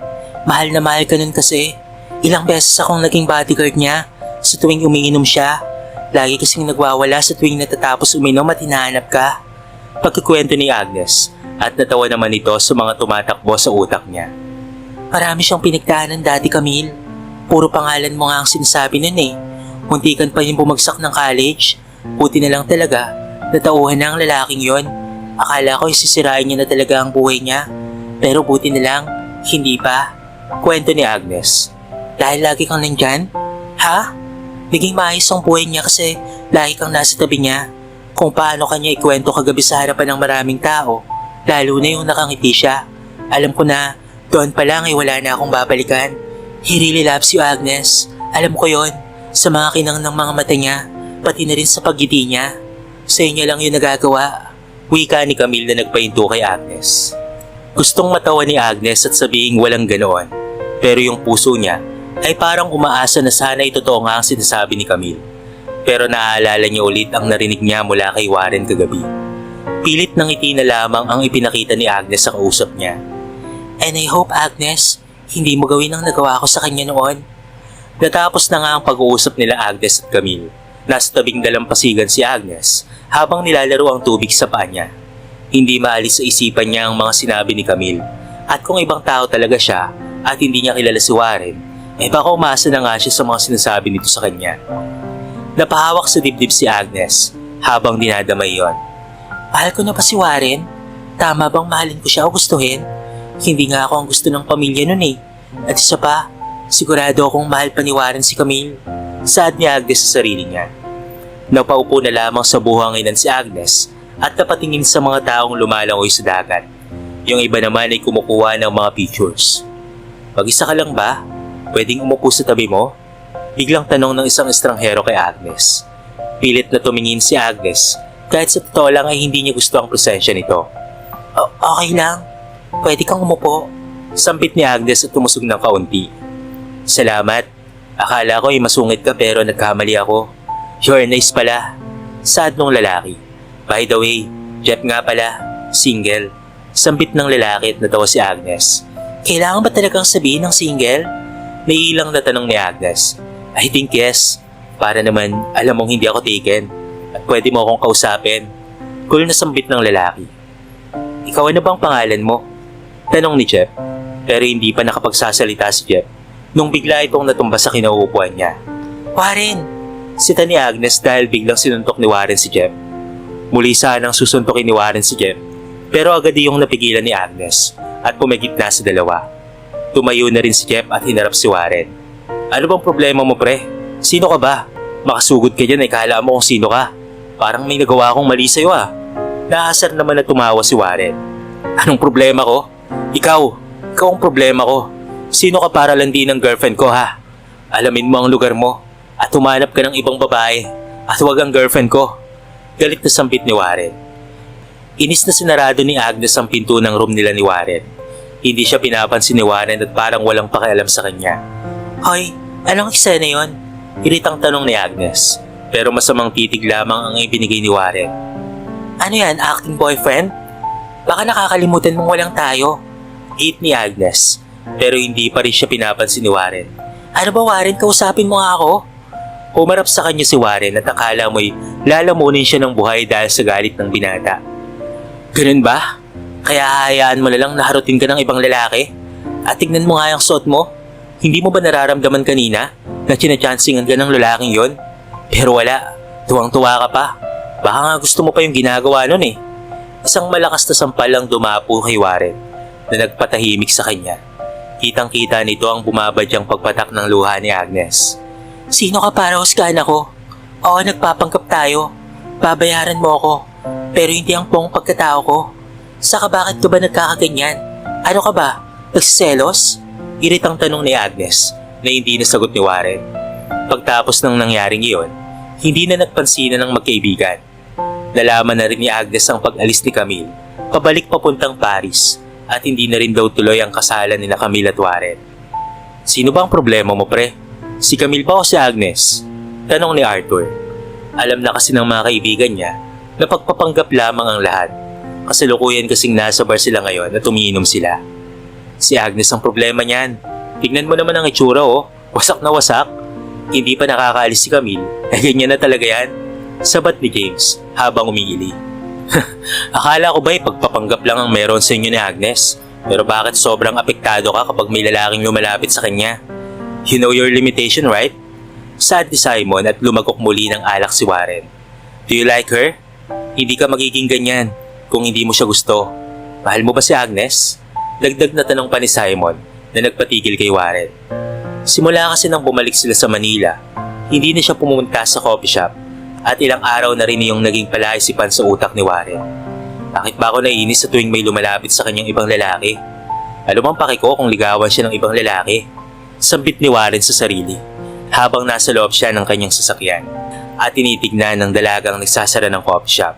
Mahal na mahal ka nun kasi. Ilang beses akong naging bodyguard niya sa tuwing umiinom siya. Lagi kasing nagwawala sa tuwing natatapos uminom at hinahanap ka. Pagkukwento ni Agnes at natawa naman ito sa mga tumatakbo sa utak niya. Marami siyang pinagdaanan dati, Camille. Puro pangalan mo nga ang sinasabi nun eh. Muntikan pa yung bumagsak ng college. Buti na lang talaga, natauhan na ang lalaking yon. Akala ko isisirain niya na talaga ang buhay niya. Pero buti na lang, hindi pa. Kwento ni Agnes. Dahil lagi kang nandyan? Ha? Naging maayos ang buhay niya kasi lagi kang nasa tabi niya. Kung paano kanya ikwento kagabi sa harapan ng maraming tao, lalo na yung nakangiti siya. Alam ko na, doon pa lang ay wala na akong babalikan. He really loves you, Agnes. Alam ko yon. Sa mga kinang ng mga mata niya, pati na rin sa paggiti niya. Sa inyo lang yun nagagawa. Wika ni Camille na nagpahinto kay Agnes. Gustong matawa ni Agnes at sabihing walang ganoon. Pero yung puso niya ay parang umaasa na sana ay totoo nga ang sinasabi ni Camille. Pero naaalala niya ulit ang narinig niya mula kay Warren kagabi. Pilit ng ngiti na lamang ang ipinakita ni Agnes sa kausap niya. And I hope, Agnes, hindi mo gawin ang nagawa ko sa kanya noon. Natapos na nga ang pag-uusap nila Agnes at Camille. Nasa tabing dalampasigan si Agnes habang nilalaro ang tubig sa paa niya. Hindi maalis sa isipan niya ang mga sinabi ni Camille. At kung ibang tao talaga siya at hindi niya kilala si Warren, baka umasa na nga siya sa mga sinasabi nito sa kanya. Napahawak sa dibdib si Agnes habang dinadamay yon. Mahal ko na ba si Warren? Tama bang mahalin ko siya o gustuhin? Hindi nga ako ang gusto ng pamilya nun eh. At isa pa, sigurado akong mahal pa ni Warren si Camille. Saad ni Agnes sa sarili niya. Napaupo na lamang sa buhanginan si Agnes at napatingin sa mga taong lumalangoy sa dagat. Yung iba naman ay kumukuha ng mga pictures. Mag-isa ka lang ba? Pwedeng umupo sa tabi mo? Biglang tanong ng isang estranghero kay Agnes. Pilit na tumingin si Agnes kahit sa totoo lang ay hindi niya gusto ang presensya nito. Okay lang. Pwede kang umupo. Sampit ni Agnes at tumusog ng kaunti. Salamat. Akala ko ay masungit ka pero nagkamali ako. You're nice pala. Saad nung lalaki. By the way, Jeff nga pala. Single. Sampit ng lalaki at natawa si Agnes. Kailangan ba talagang sabihin ng single? May ilang na tanong ni Agnes. I think yes. Para naman alam mong hindi ako taken. At pwede mo akong kausapin. Cool na sambit ng lalaki. Ikaw ano bang pangalan mo? Tanong ni Jeff. Pero hindi pa nakapagsasalita si Jeff nung bigla itong natumba sa kinauupuan niya. Warren, Sita ni Agnes dahil biglang sinuntok ni Warren si Jeff. Muli sanang susuntokin ni Warren si Jeff, pero agad yung napigilan ni Agnes at pumigit na sa dalawa. Tumayo na rin si Jeff at hinarap si Warren. Ano bang problema mo, pre? Sino ka ba? Makasugod ka dyan ay kala mo kung sino ka. Parang may nagawa akong mali sa'yo ah. Naasar naman na tumawa si Warren. Anong problema ko? Ikaw ang problema ko. Sino ka para landi ng girlfriend ko ha? Alamin mo ang lugar mo at humanap ka ng ibang babae at huwag ang girlfriend ko. Galit na sampit ni Warren. Inis na sinarado ni Agnes ang pinto ng room nila ni Warren. Hindi siya pinapansin ni Warren at parang walang pakialam sa kanya. Hoy, anong eksena yon? Iritang tanong ni Agnes. Pero masamang titig lamang ang ibinigay ni Warren. Ano yan, acting boyfriend? Baka nakakalimutan mong walang tayo. Hit ni Agnes. Pero hindi pa rin siya pinapansin ni Warren. Ano ba Warren, kausapin mo nga ako? Humarap sa kanya si Warren at akala mo'y lalamunin siya ng buhay dahil sa galit ng binata. Ganun ba? Kaya hayaan mo na lang naharutin ka ng ibang lalaki? At tignan mo nga yung suot mo. Hindi mo ba nararamdaman kanina na chinachansingan ka ng lalaking yon? Pero wala, tuwang-tuwa ka pa. Baka nga gusto mo pa yung ginagawa nun eh. Isang malakas na sampal ang dumapo kay Warren na nagpatahimik sa kanya. Kitang-kita nito ang bumabadyang pagpatak ng luha ni Agnes. Sino ka para husgahan ako? Oo, nagpapanggap tayo. Babayaran mo ako. Pero hindi ang buong pagkatao ko. Saka bakit ka ba nagkakaganyan? Ano ka ba? Nagsiselos? Iritang tanong ni Agnes na hindi nasagot ni Warren. Pagtapos ng nangyaring iyon, hindi na nagpansinan ng magkaibigan. Nalaman na rin ni Agnes ang pag-alis ni Camille, pabalik papuntang Paris, at hindi na rin daw tuloy ang kasalan ni Camille at Warren. Sino bang problema mo, pre? Si Camille ba o si Agnes? Tanong ni Arthur. Alam na kasi ng mga kaibigan niya na pagpapanggap lamang ang lahat. Kasalukuyan kasing nasa bar sila ngayon at umiinom sila. Si Agnes ang problema niyan. Tignan mo naman ang itsura oh. Wasak na wasak. Hindi pa nakakaalis si Camille. Ganyan na talaga yan. Sabat ni James habang umiili. Akala ko ba'y pagpapanggap lang ang meron sa inyo ni Agnes? Pero bakit sobrang apektado ka kapag may lalaking lumalapit sa kanya? You know your limitation, right? Sad ni Simon at lumagok muli ng alak si Warren. Do you like her? Hindi ka magiging ganyan kung hindi mo siya gusto. Mahal mo ba si Agnes? Dagdag na tanong pa ni Simon na nagpatigil kay Warren. Simula kasi nang bumalik sila sa Manila, hindi na siya pumunta sa coffee shop at ilang araw na rin yung naging palaisipan sa utak ni Warren. Bakit ba ako naiinis sa tuwing may lumalapit sa kanyang ibang lalaki? Ano bang paki ko kung ligawan siya ng ibang lalaki? Sambit ni Warren sa sarili habang nasa loob siya ng kanyang sasakyan at tinitignan ng dalagang nagsasara ng coffee shop.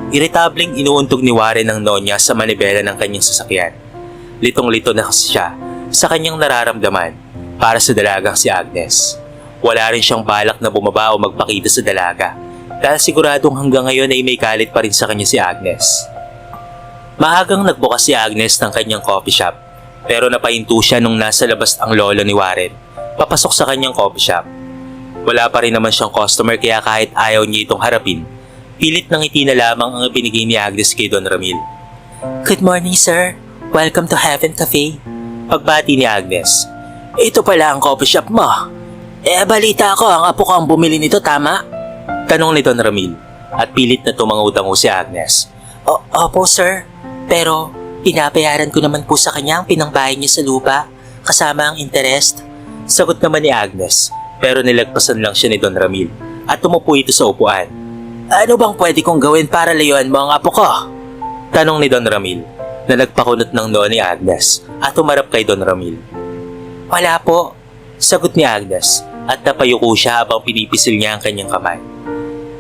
Iritableng inuuntog ni Warren ang nonya sa manibela ng kanyang sasakyan. Litong-lito na kasi siya sa kanyang nararamdaman para sa dalagang si Agnes. Wala rin siyang balak na bumaba o magpakita sa dalaga dahil siguradong hanggang ngayon ay may galit pa rin sa kanya si Agnes. Maagang nagbukas si Agnes ng kanyang coffee shop pero napahinto siya nung nasa labas ang lolo ni Warren papasok sa kanyang coffee shop. Wala pa rin naman siyang customer kaya kahit ayaw niya itong harapin, pilit ng ngiti na lamang ang ibinigay ni Agnes kay Don Ramil. Good morning sir, welcome to Heaven Cafe. Pagbati ni Agnes. Ito pala ang coffee shop mo. Balita ko ang apo ko ang bumili nito, tama? Tanong ni Don Ramil at pilit na tumangutang si Agnes. Opo sir, pero pinabayaran ko naman po sa kanya ang pinangbayad niya sa lupa kasama ang interest. Sagot naman ni Agnes pero nilagpasan lang siya ni Don Ramil at tumupo ito sa upuan. Ano bang pwede kong gawin para layuan mo ang apo ko? Tanong ni Don Ramil na nagpakunot ng noo ni Agnes at umarap kay Don Ramil. Wala po, sagot ni Agnes at napayuko siya habang pinipisil niya ang kanyang kamay.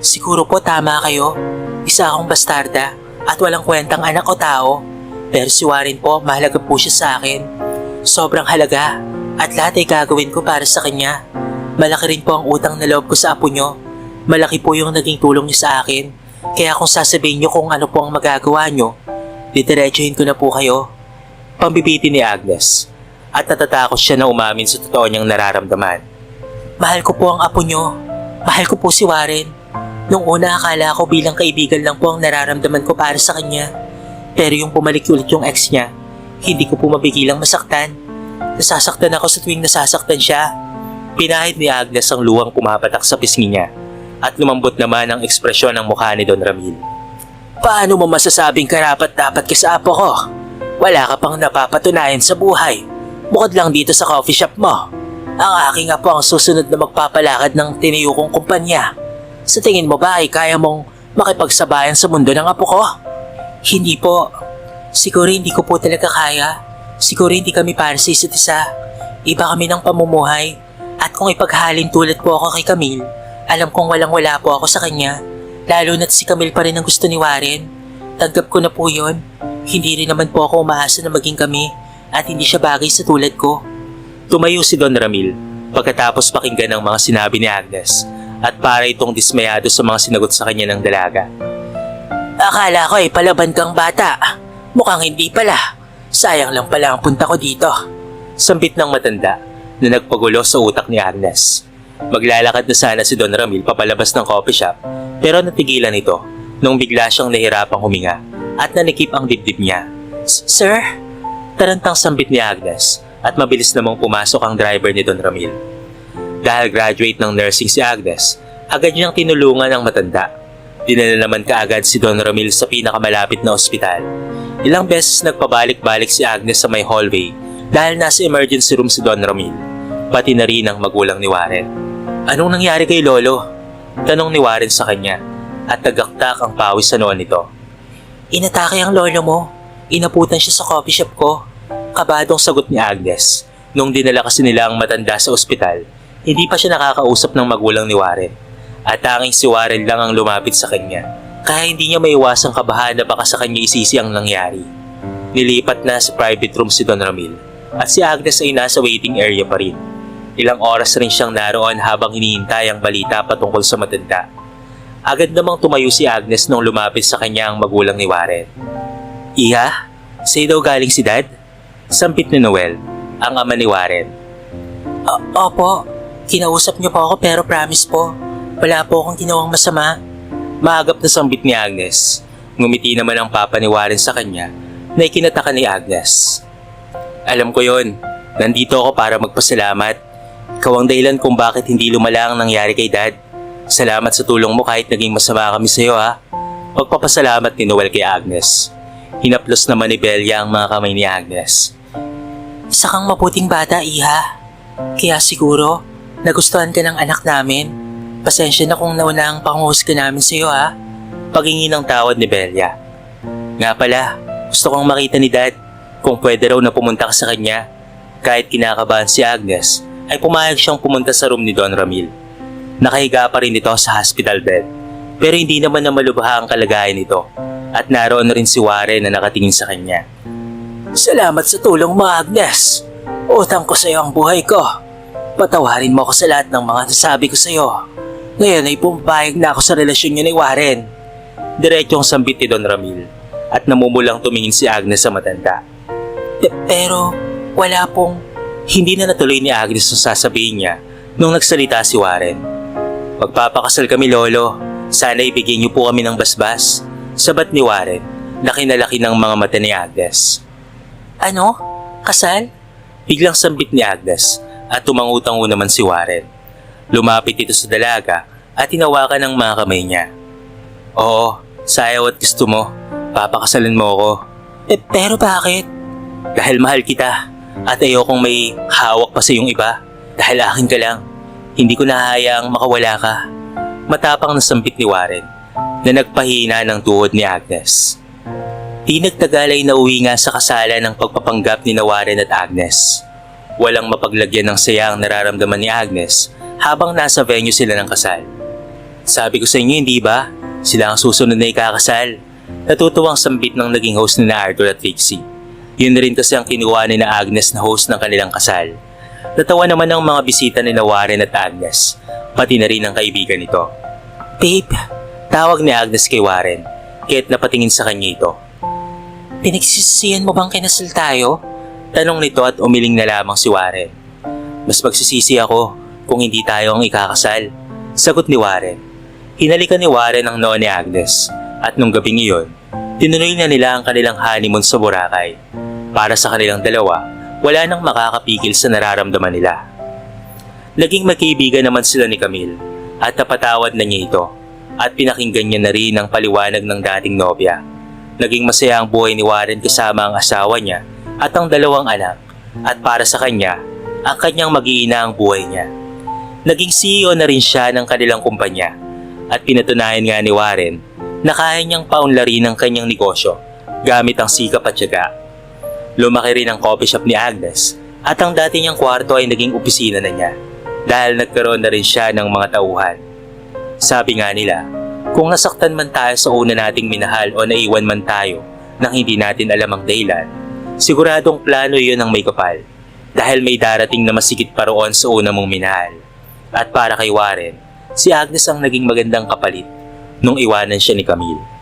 Siguro po tama kayo, isa akong bastarda at walang kwentang anak o tao. Pero si Warren po, mahalaga po siya sa akin. Sobrang halaga at lahat ay gagawin ko para sa kanya. Malaki rin po ang utang na loob ko sa apo nyo. Malaki po yung naging tulong niyo sa akin. Kaya kung sasabihin niyo kung ano po ang magagawa niyo, didiretsuhin ko na po kayo. Pambibiti ni Agnes at natatakot siya na umamin sa totoo niyang nararamdaman. Mahal ko po ang apo nyo. Mahal ko po si Warren. Nung una akala ko bilang kaibigan lang po ang nararamdaman ko para sa kanya. Pero yung pumalik ulit yung ex niya, hindi ko po mapigilang masaktan. Nasasaktan ako sa tuwing nasasaktan siya. Pinahid ni Agnes ang luwang pumapatak sa pisngi niya at lumambot naman ang ekspresyon ng mukha ni Don Ramil. Paano mo masasabing karapat-dapat ka sa apo ko? Wala ka pang napapatunayan sa buhay. Bukod lang dito sa coffee shop mo. Ang aking apo ang susunod na magpapalakad ng tiniyukong kumpanya. Sa tingin mo ba ay kaya mong makipagsabayan sa mundo ng apo ko? Hindi po. Siguro hindi ko po talaga kaya. Siguro hindi kami para sa isa't isa. Iba kami ng pamumuhay. At kung ipaghalin tulad po ako kay Camille, alam kong walang-wala po ako sa kanya. Lalo na't si Camille pa rin ang gusto ni Warren. Tanggap ko na po yun. Hindi rin naman po ako umaasa na maging kami at hindi siya bagay sa tulad ko. Tumayo si Don Ramil pagkatapos pakinggan ang mga sinabi ni Agnes at para itong dismayado sa mga sinagot sa kanya ng dalaga. Akala ko ay palaban kang bata. Mukhang hindi pala. Sayang lang pala ang punta ko dito. Sambit ng matanda na nagpagulo sa utak ni Agnes. Maglalakad na sana si Don Ramil papalabas ng coffee shop pero natigilan ito nung bigla siyang nahirapang huminga at nanikip ang dibdib niya. Sir? Tarantang sambit ni Agnes at mabilis namang pumasok ang driver ni Don Ramil. Dahil graduate ng nursing si Agnes, agad niyang tinulungan ang matanda. Dinala naman kaagad si Don Ramil sa pinakamalapit na ospital. Ilang beses nagpabalik-balik si Agnes sa may hallway dahil nasa emergency room si Don Ramil, pati na rin ang magulang ni Warren. Anong nangyari kay Lolo? Tanong ni Warren sa kanya at tagaktak ang pawis sa noon nito. Inatake ang lolo mo. Inaputan siya sa coffee shop ko. Kabadong sagot ni Agnes. Nung dinala kasi nila ang matanda sa ospital, hindi pa siya nakakausap ng magulang ni Warren. At tanging si Warren lang ang lumapit sa kanya. Kaya hindi niya maiwasang kabahan na baka sa kanya isisi ang nangyari. Nilipat na sa private room si Don Ramil at si Agnes ay nasa waiting area pa rin. Ilang oras rin siyang naroon habang hinihintay ang balita patungkol sa matanda. Agad namang tumayo si Agnes nung lumapit sa kanya ang magulang ni Warren. Iha, sa'yo daw galing si Dad? Sampit ni Noel, ang ama ni Warren. Opo, kinausap niyo po ako pero promise po, wala po akong ginawang masama. Maagap na sambit ni Agnes. Ngumiti naman ang papa ni Warren sa kanya na ikinataka ni Agnes. Alam ko yon. Nandito ako para magpasalamat. Ikaw ang dahilan kung bakit hindi lumala ang nangyari kay Dad. Salamat sa tulong mo kahit naging masama kami sa iyo ha. Pagpapasalamat ni Noel kay Agnes. Hinaplos naman ni Belia ang mga kamay ni Agnes. Isa kang maputing bata, Iha. Kaya siguro, nagustuhan ka ng anak namin. Pasensya na kung nauna ang panghusga namin sa iyo ha. Paghingi ng tawad ni Belia. Nga pala, gusto kong makita ni Dad. Kung pwede raw na pumunta ka sa kanya. Kahit kinakabahan si Agnes, ay pumayag siyang pumunta sa room ni Don Ramil. Nakahiga pa rin ito sa hospital bed. Pero hindi naman na malubha ang kalagayan nito. At naroon na rin si Warren na nakatingin sa kanya. Salamat sa tulong mo, Agnes. Utang ko sa iyo ang buhay ko. Patawarin mo ako sa lahat ng mga nasabi ko sa iyo. Ngayon ay pumpayag na ako sa relasyon niyo ni Warren. Diretsong sambit ni Don Ramil at namumulang tumingin si Agnes sa matanda. Pero wala pong... Hindi na natuloy ni Agnes ang sasabihin niya nung nagsalita si Warren. Magpapakasal kami, Lolo. Sana ibigyan niyo po kami ng basbas. Sabat ni Warren, laki na laki ng mga mata ni Agnes. Ano? Kasal? Biglang sambit ni Agnes at tumangutango naman si Warren. Lumapit ito sa dalaga at tinawakan ng mga kamay niya. Oo, sayaw at gusto mo. Papakasalan mo ako. Pero bakit? Dahil mahal kita at ayokong may hawak pa sa iyong iba. Dahil akin ka lang. Hindi ko nahayaang makawala ka. Matapang na sambit ni Warren na nagpahina ng tuhod ni Agnes. Di nagtagal ay nauwi nga sa kasalan ng pagpapanggap ni Warren at Agnes. Walang mapaglagyan ng saya ang nararamdaman ni Agnes habang nasa venue sila ng kasal. Sabi ko sa inyo, hindi ba? Sila ang susunod na ikakasal. Natutuwang sambit ng naging host ni Arthur at Trixie. Yun rin kasi ang kinuha ni Agnes na host ng kanilang kasal. Natawa naman ang mga bisita ni Warren at Agnes, pati na rin ang kaibigan nito. Babe, tawag ni Agnes kay Warren, kaya't napatingin sa kanya ito. Pinagsisisihan mo bang kinasal tayo? Tanong nito at umiling na lamang si Warren. Mas magsisisi ako kung hindi tayo ang ikakasal. Sagot ni Warren. Hinalikan ni Warren ang noo ni Agnes at nung gabing iyon, tinuloy na nila ang kanilang honeymoon sa Boracay. Para sa kanilang dalawa, wala nang makakapigil sa nararamdaman nila. Naging magkaibigan naman sila ni Camille at napatawad na niya ito at pinakinggan niya na rin ang paliwanag ng dating nobya. Naging masaya ang buhay ni Warren kasama ang asawa niya at ang 2 anak at para sa kanya, ang kanyang mag-iina ang buhay niya. Naging CEO na rin siya ng kanilang kumpanya at pinatunayan nga ni Warren na kaya niyang paunlarin ang kanyang negosyo gamit ang sikap at tiyaga. Lumaki rin ang coffee shop ni Agnes at ang dati niyang kwarto ay naging opisina na niya dahil nagkaroon na rin siya ng mga tauhan. Sabi nga nila, kung nasaktan man tayo sa una nating minahal o naiwan man tayo nang hindi natin alam ang dahilan, siguradong plano yun ang may kapal dahil may darating na masikit pa roon sa una mong minahal. At para kay Warren, si Agnes ang naging magandang kapalit nung iwanan siya ni Camille.